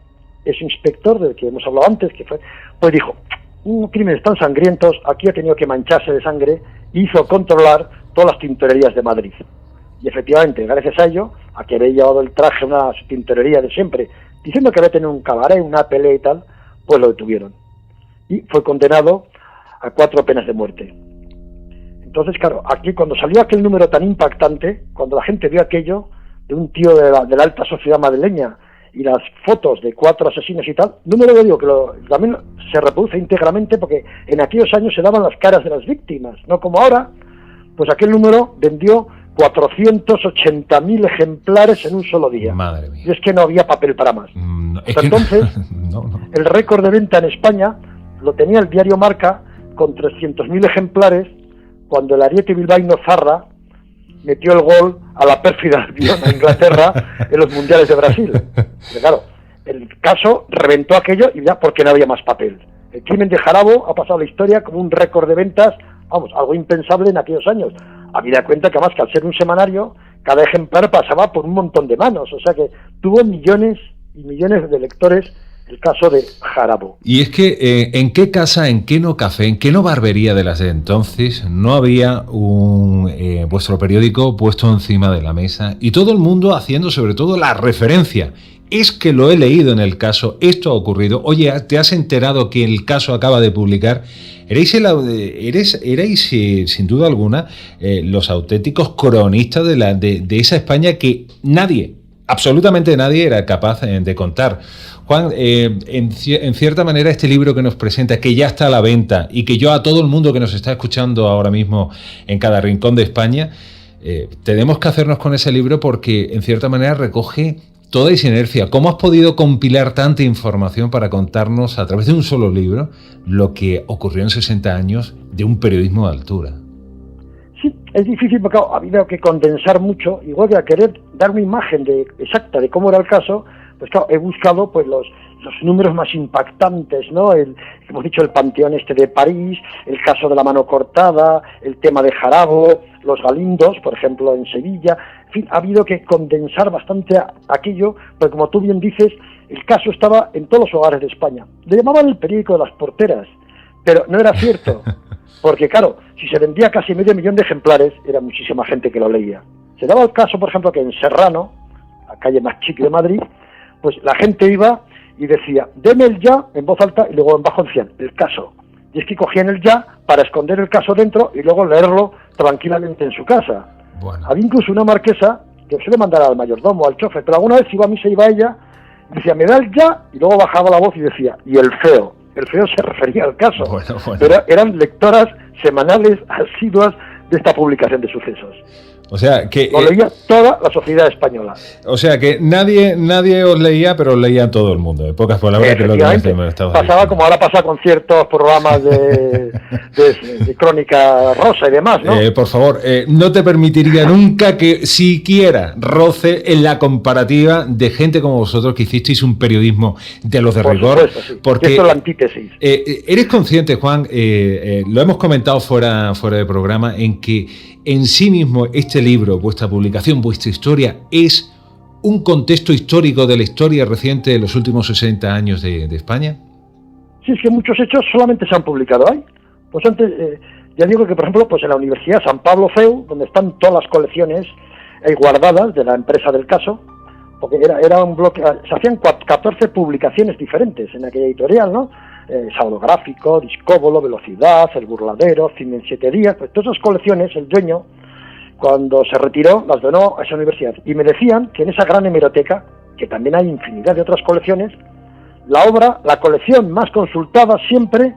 [SPEAKER 2] ese inspector del que hemos hablado antes, que fue, pues dijo, un crimen tan sangrientos, aquí ha tenido que mancharse de sangre, y hizo controlar todas las tintorerías de Madrid. Y efectivamente, gracias a ello, a que había llevado el traje a una tintorería de siempre, diciendo que había tenido un cabaret, una pelea y tal, pues lo detuvieron. Y fue condenado a 4 penas de muerte. Entonces, claro, aquí cuando salió aquel número tan impactante, cuando la gente vio aquello de un tío de la alta sociedad madrileña y las fotos de 4 asesinos y tal, número que digo que también se reproduce íntegramente porque en aquellos años se daban las caras de las víctimas, no como ahora, pues aquel número vendió 480.000 ejemplares en un solo día.
[SPEAKER 1] Madre mía.
[SPEAKER 2] Y es que no había papel para más. Entonces, el récord de venta en España lo tenía el diario Marca con 300.000 ejemplares cuando el Ariete Bilbaíno Zarra metió el gol a la pérfida Albión a Inglaterra en los mundiales de Brasil. Pero claro, el caso reventó aquello y ya porque no había más papel. El crimen de Jarabo ha pasado a la historia como un récord de ventas, vamos, algo impensable en aquellos años. Habida cuenta que además que al ser un semanario, cada ejemplar pasaba por un montón de manos, o sea que tuvo millones y millones de lectores el caso de Jarabo.
[SPEAKER 1] Y es que en qué casa, en qué no café, en qué no barbería de las de entonces no había vuestro periódico puesto encima de la mesa y todo el mundo haciendo sobre todo la referencia. Es que lo he leído en el caso, esto ha ocurrido, oye, ¿te has enterado que el caso acaba de publicar? Erais sin duda alguna los auténticos cronistas de esa España que nadie, absolutamente nadie era capaz de contar. Juan, en cierta manera este libro que nos presenta, que ya está a la venta y que yo a todo el mundo que nos está escuchando ahora mismo en cada rincón de España, tenemos que hacernos con ese libro porque en cierta manera recoge toda esa inercia. ¿Cómo has podido compilar tanta información para contarnos a través de un solo libro lo que ocurrió en 60 años de un periodismo de altura?
[SPEAKER 2] Sí, es difícil porque ha habido que condensar mucho, igual que a querer dar una imagen exacta de cómo era el caso, pues claro, he buscado pues los números más impactantes, ¿no? Hemos dicho el Panteón de París, el caso de la mano cortada, el tema de Jarabo, los Galindos, por ejemplo, en Sevilla. En fin, ha habido que condensar bastante aquello, porque como tú bien dices, el caso estaba en todos los hogares de España. Le llamaban el periódico de las porteras, pero no era cierto, porque claro, si se vendía casi 500.000 de ejemplares, era muchísima gente que lo leía. Se daba el caso, por ejemplo, que en Serrano, la calle más chica de Madrid, pues la gente iba y decía, deme el ya, en voz alta, y luego en bajo decían, el caso. Y es que cogían el ya para esconder el caso dentro y luego leerlo tranquilamente en su casa. Bueno. Había incluso una marquesa que suele mandar al mayordomo, al chofer, pero alguna vez iba a misa, iba ella, y decía, me da el ya, y luego bajaba la voz y decía, y el feo. El feo se refería al caso. Bueno. Pero eran lectoras semanales asiduas de esta publicación de sucesos.
[SPEAKER 1] O sea que
[SPEAKER 2] lo leía toda la sociedad española.
[SPEAKER 1] O sea que nadie os leía, pero os leía todo el mundo. En pocas palabras, que lo que
[SPEAKER 2] pasaba diciendo. Como ahora pasa con ciertos programas de crónica rosa y demás, ¿no?
[SPEAKER 1] Por favor, no te permitiría nunca que siquiera roce en la comparativa de gente como vosotros que hicisteis un periodismo de los de
[SPEAKER 2] por
[SPEAKER 1] rigor.
[SPEAKER 2] Supuesto, sí.
[SPEAKER 1] Porque
[SPEAKER 2] esto es la antítesis.
[SPEAKER 1] Eres consciente, Juan, lo hemos comentado fuera de programa, en que en sí mismo este libro, vuestra publicación, vuestra historia, es un contexto histórico de la historia reciente de los últimos 60 años de España.
[SPEAKER 2] Sí, es que muchos hechos solamente se han publicado ahí. Pues antes, ya digo que, por ejemplo, pues en la Universidad San Pablo CEU, donde están todas las colecciones guardadas de la empresa del caso, porque era un bloque, se hacían 14 publicaciones diferentes en aquella editorial, ¿no? Saudográfico, Discóbolo, Velocidad, El Burladero, Cine en 7 días, pues todas esas colecciones, el dueño, cuando se retiró, las donó a esa universidad. Y me decían que en esa gran hemeroteca, que también hay infinidad de otras colecciones, la colección más consultada siempre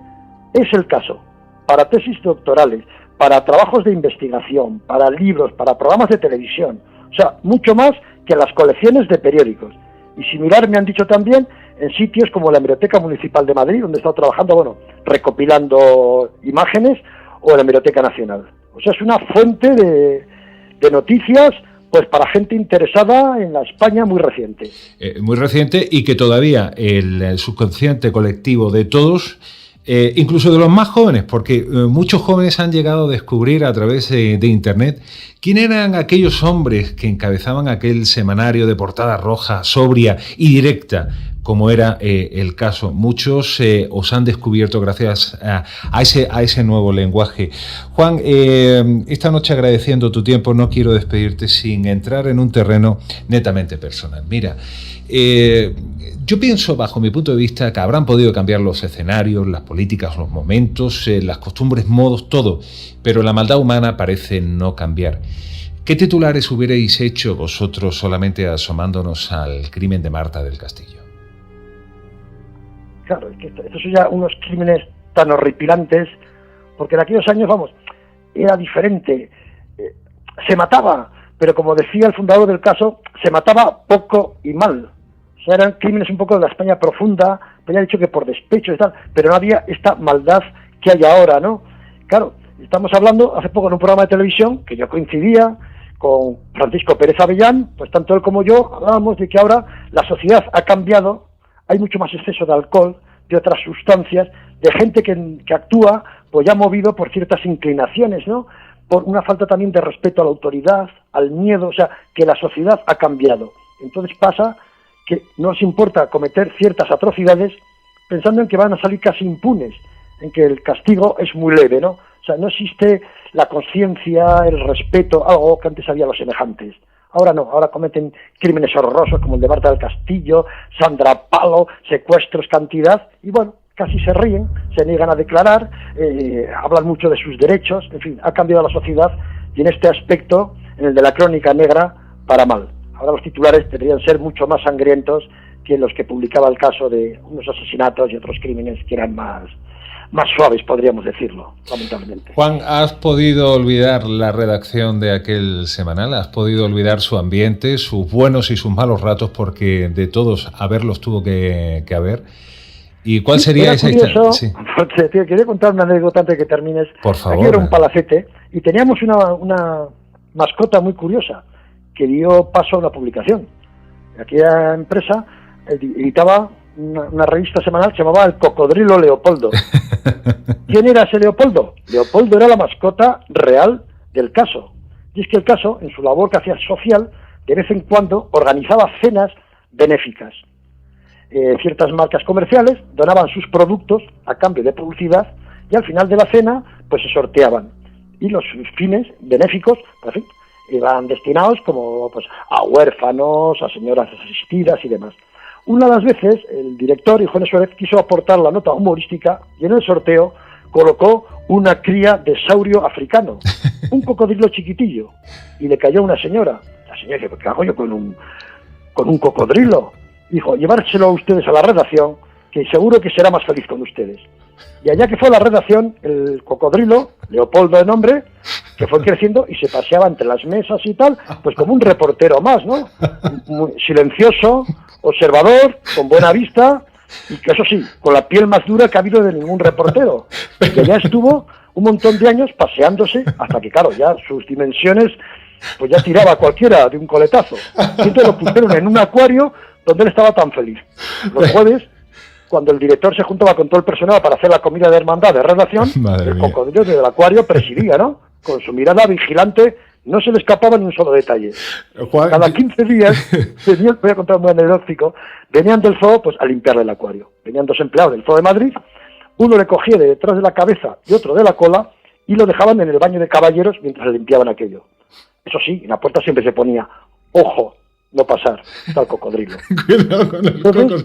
[SPEAKER 2] es el caso, para tesis doctorales, para trabajos de investigación, para libros, para programas de televisión, o sea, mucho más que las colecciones de periódicos. Y similar me han dicho también en sitios como la Hemeroteca Municipal de Madrid, donde he estado trabajando, recopilando imágenes, o la Hemeroteca Nacional. O sea, es una fuente de noticias, pues para gente interesada en la España muy reciente.
[SPEAKER 1] Muy reciente, y que todavía el subconsciente colectivo de todos incluso de los más jóvenes, porque muchos jóvenes han llegado a descubrir a través de Internet quién eran aquellos hombres que encabezaban aquel semanario de portada roja, sobria y directa, como era el caso. Muchos os han descubierto gracias a ese nuevo lenguaje. Juan, esta noche, agradeciendo tu tiempo, no quiero despedirte sin entrar en un terreno netamente personal. Mira, yo pienso, bajo mi punto de vista, que habrán podido cambiar los escenarios, las políticas, los momentos, las costumbres, modos, todo, pero la maldad humana parece no cambiar. ¿Qué titulares hubierais hecho vosotros solamente asomándonos al crimen de Marta del Castillo?
[SPEAKER 2] Claro, es que estos son ya unos crímenes tan horripilantes, porque en aquellos años, vamos, era diferente. Se mataba, pero como decía el fundador del caso, se mataba poco y mal. O sea, eran crímenes un poco de la España profunda, había dicho que por despecho y tal, pero no había esta maldad que hay ahora, ¿no? Claro, estamos hablando hace poco en un programa de televisión, que yo coincidía con Francisco Pérez Avellán, pues tanto él como yo hablábamos de que ahora la sociedad ha cambiado, hay mucho más exceso de alcohol, de otras sustancias, de gente que actúa pues ya movido por ciertas inclinaciones, ¿no? Por una falta también de respeto a la autoridad, al miedo, o sea, que la sociedad ha cambiado. Entonces pasa que no os importa cometer ciertas atrocidades pensando en que van a salir casi impunes, en que el castigo es muy leve, ¿no? O sea, no existe la conciencia, el respeto, algo que antes había los semejantes. Ahora no, ahora cometen crímenes horrorosos como el de Marta del Castillo, Sandra Palo, secuestros, cantidad, y bueno, casi se ríen, se niegan a declarar, hablan mucho de sus derechos, en fin, ha cambiado la sociedad y en este aspecto, en el de la crónica negra, para mal. Ahora los titulares deberían ser mucho más sangrientos que los que publicaba el caso de unos asesinatos y otros crímenes que eran más suaves, podríamos decirlo, lamentablemente.
[SPEAKER 1] Juan, ¿has podido olvidar la redacción de aquel semanal? ¿Has podido olvidar su ambiente, sus buenos y sus malos ratos? Porque de todos haberlos tuvo que haber. ¿Y cuál sería esa
[SPEAKER 2] historia? Sí. Te quería contar una anécdota antes de que termines.
[SPEAKER 1] Por favor.
[SPEAKER 2] Aquí era un palacete y teníamos una mascota muy curiosa que dio paso a una publicación. Aquella empresa editaba una revista semanal que se llamaba El Cocodrilo Leopoldo. ¿Quién era ese Leopoldo? Leopoldo era la mascota real del caso. Y es que el caso, en su labor que hacía social, de vez en cuando organizaba cenas benéficas. Ciertas marcas comerciales donaban sus productos a cambio de publicidad y al final de la cena pues se sorteaban. Y los fines benéficos, pues, en fin, iban destinados como pues a huérfanos, a señoras asistidas y demás. Una de las veces, el director, Juan Suárez, quiso aportar la nota humorística y en el sorteo colocó una cría de saurio africano, un cocodrilo chiquitillo, y le cayó a una señora. La señora dice, ¿qué hago yo con un cocodrilo? Dijo, llevárselo a ustedes a la redacción, que seguro que será más feliz con ustedes. Y allá que fue a la redacción, el cocodrilo, Leopoldo de nombre, que fue creciendo y se paseaba entre las mesas y tal, pues como un reportero más, ¿no? Muy silencioso, observador, con buena vista, y que eso sí, con la piel más dura que ha habido de ningún reportero. Que ya estuvo un montón de años paseándose, hasta que claro, ya sus dimensiones, pues ya tiraba a cualquiera de un coletazo. Y entonces lo pusieron en un acuario donde él estaba tan feliz. Los jueves, cuando el director se juntaba con todo el personal para hacer la comida de hermandad de redacción, el cocodrilo del acuario presidía, ¿no? Con su mirada vigilante, no se le escapaba ni un solo detalle.
[SPEAKER 1] Juan,
[SPEAKER 2] cada 15 días, voy a contar un anecdótico, venían del zoo pues a limpiarle el acuario. Venían dos empleados del Zoo de Madrid, uno le cogía de detrás de la cabeza y otro de la cola y lo dejaban en el baño de caballeros mientras le limpiaban aquello. Eso sí, en la puerta siempre se ponía, ojo, no pasar, está el cocodrilo.
[SPEAKER 1] Cuidado con el
[SPEAKER 2] cocodrilo.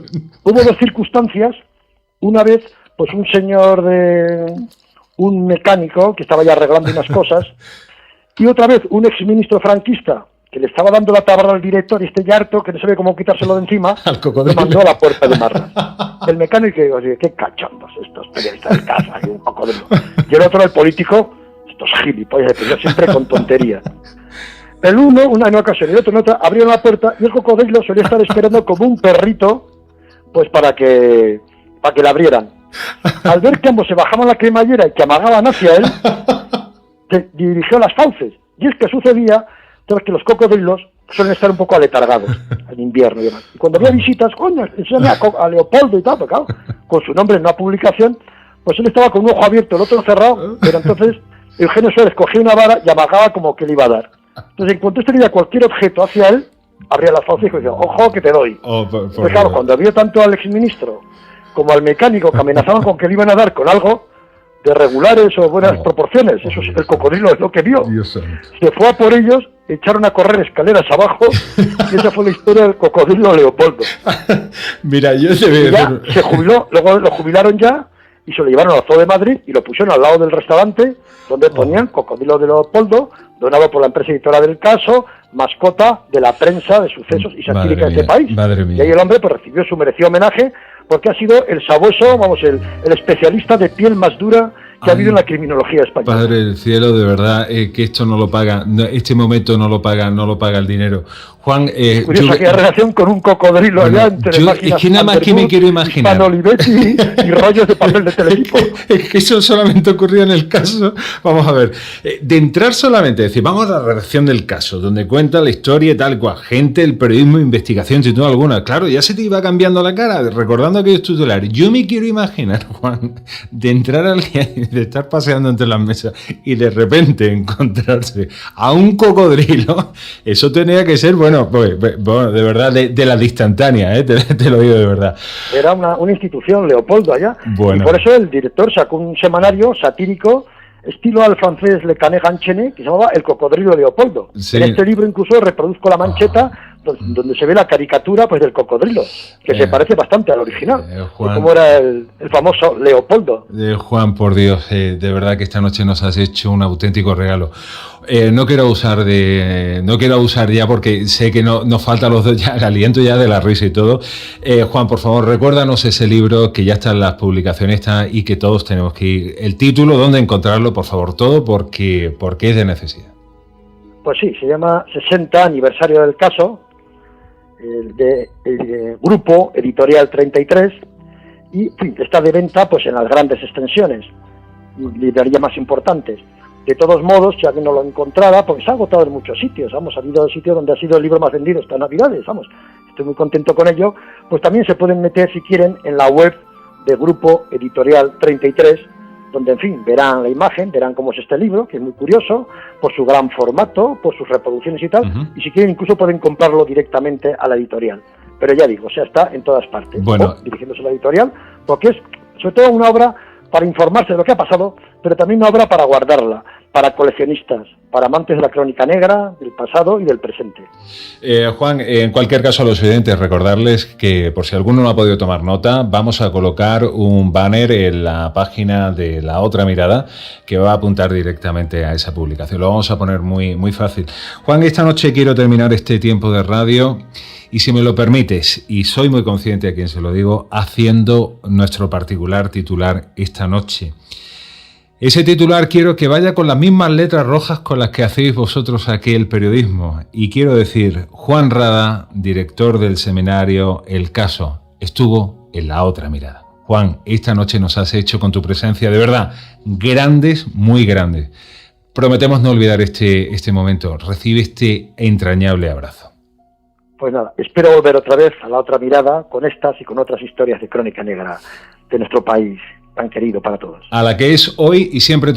[SPEAKER 2] Hubo dos circunstancias. Una vez, pues un mecánico que estaba ya arreglando unas cosas, y otra vez un exministro franquista que le estaba dando la tabarra al director y ya harto, que no sabe cómo quitárselo de encima, lo mandó a la puerta de Marras. El mecánico dijo, qué cachondos estos periodistas de casa, y un cocodrilo. Y el otro, el político, estos gilipollas, pero siempre con tonterías. El uno, en una ocasión, y el otro en otra, abrieron la puerta y el cocodrilo solía estar esperando como un perrito, pues para que la abrieran. Al ver que ambos se bajaban la cremallera y que amagaban hacia él, se dirigió las fauces. Y es que sucedía, que los cocodrilos suelen estar un poco aletargados en invierno y demás. Y cuando había visitas, coño, enséñame a Leopoldo y tal, pero claro, con su nombre en una publicación, Pues él estaba con un ojo abierto, el otro cerrado, pero entonces Eugenio Suárez cogía una vara y amagaba como que le iba a dar. Entonces, en cuanto tenía cualquier objeto hacia él, abría la fauce y decía, ojo que te doy. Pues claro, cuando vio tanto al exministro como al mecánico que amenazaban con que le iban a dar con algo de regulares o buenas proporciones, eso es, el cocodrilo es lo que vio. Se fue a por ellos, echaron a correr escaleras abajo y esa fue la historia del cocodrilo Leopoldo.
[SPEAKER 1] Mira, yo
[SPEAKER 2] se jubiló, luego lo jubilaron ya y se lo llevaron al Zoo de Madrid y lo pusieron al lado del restaurante donde ponían Cocodrilo de Leopoldo, donado por la empresa editora del caso, mascota de la prensa de sucesos y satírica de este país. Y ahí el hombre pues recibió su merecido homenaje porque ha sido el sabueso, vamos, el especialista de piel más dura que ha habido en la criminología española.
[SPEAKER 1] Padre del cielo, de verdad que esto no lo paga, este momento no lo paga el dinero. Juan,
[SPEAKER 2] curioso, aquella relación con un cocodrilo allá entre máquinas.
[SPEAKER 1] Es que nada más que me quiero imaginar.
[SPEAKER 2] Olivetti y rollos de papel de Teletipo.
[SPEAKER 1] Es que eso solamente ocurrió en el caso. Vamos a ver, de entrar solamente, decir, vamos a la redacción del caso, donde cuenta la historia y tal cual, gente, el periodismo de investigación, sin duda alguna. Claro, ya se te iba cambiando la cara, recordando aquellos titulares. Yo me quiero imaginar, Juan, de entrar al día, de estar paseando entre las mesas y de repente encontrarse a un cocodrilo. Eso tenía que ser, bueno, de verdad, de las instantáneas, te lo digo de verdad.
[SPEAKER 2] Era una institución, Leopoldo, allá.
[SPEAKER 1] Bueno.
[SPEAKER 2] Y por eso el director sacó un semanario satírico, estilo al francés Le Canet Ganchené, que se llamaba El cocodrilo de Leopoldo. Sí. En este libro incluso reproduzco la mancheta donde se ve la caricatura pues del cocodrilo, que se parece bastante al original, Juan, como era el famoso Leopoldo.
[SPEAKER 1] Juan, por Dios, de verdad que esta noche nos has hecho un auténtico regalo. No quiero abusar ya porque sé que nos falta a los dos ya el aliento ya de la risa y todo. Juan, por favor, recuérdanos ese libro que ya está en las publicaciones y que todos tenemos que ir. El título, dónde encontrarlo, por favor, todo, porque es de necesidad.
[SPEAKER 2] Pues sí, se llama 60 aniversario del caso, el Grupo Editorial 33, y en fin, está de venta pues en las grandes extensiones, librerías más importantes. De todos modos, si alguien no lo encontrara, porque se ha agotado en muchos sitios, vamos, ha habido sitios donde ha sido el libro más vendido esta Navidades, vamos, estoy muy contento con ello, pues también se pueden meter, si quieren, en la web de Grupo Editorial 33, donde, en fin, verán la imagen, verán cómo es este libro, que es muy curioso, por su gran formato, por sus reproducciones y tal, y si quieren incluso pueden comprarlo directamente a la editorial. Pero ya digo, o sea, está en todas partes,
[SPEAKER 1] bueno,
[SPEAKER 2] dirigiéndose a la editorial, porque es sobre todo una obra para informarse de lo que ha pasado, pero también una obra para guardarla, para coleccionistas, para amantes de la crónica negra, del pasado y del presente.
[SPEAKER 1] Juan, en cualquier caso a los oyentes recordarles que por si alguno no ha podido tomar nota, vamos a colocar un banner en la página de La Otra Mirada que va a apuntar directamente a esa publicación. Lo vamos a poner muy, muy fácil. Juan, esta noche quiero terminar este tiempo de radio y si me lo permites, y soy muy consciente a quien se lo digo, haciendo nuestro particular titular esta noche. Ese titular quiero que vaya con las mismas letras rojas con las que hacéis vosotros aquí el periodismo. Y quiero decir, Juan Rada, director del seminario El Caso, estuvo en La Otra Mirada. Juan, esta noche nos has hecho con tu presencia, de verdad, grandes, muy grandes. Prometemos no olvidar este momento. Recibe este entrañable abrazo.
[SPEAKER 2] Pues nada, espero volver otra vez a La Otra Mirada con estas y con otras historias de crónica negra de nuestro país tan querido para todos.
[SPEAKER 1] A la que es hoy y siempre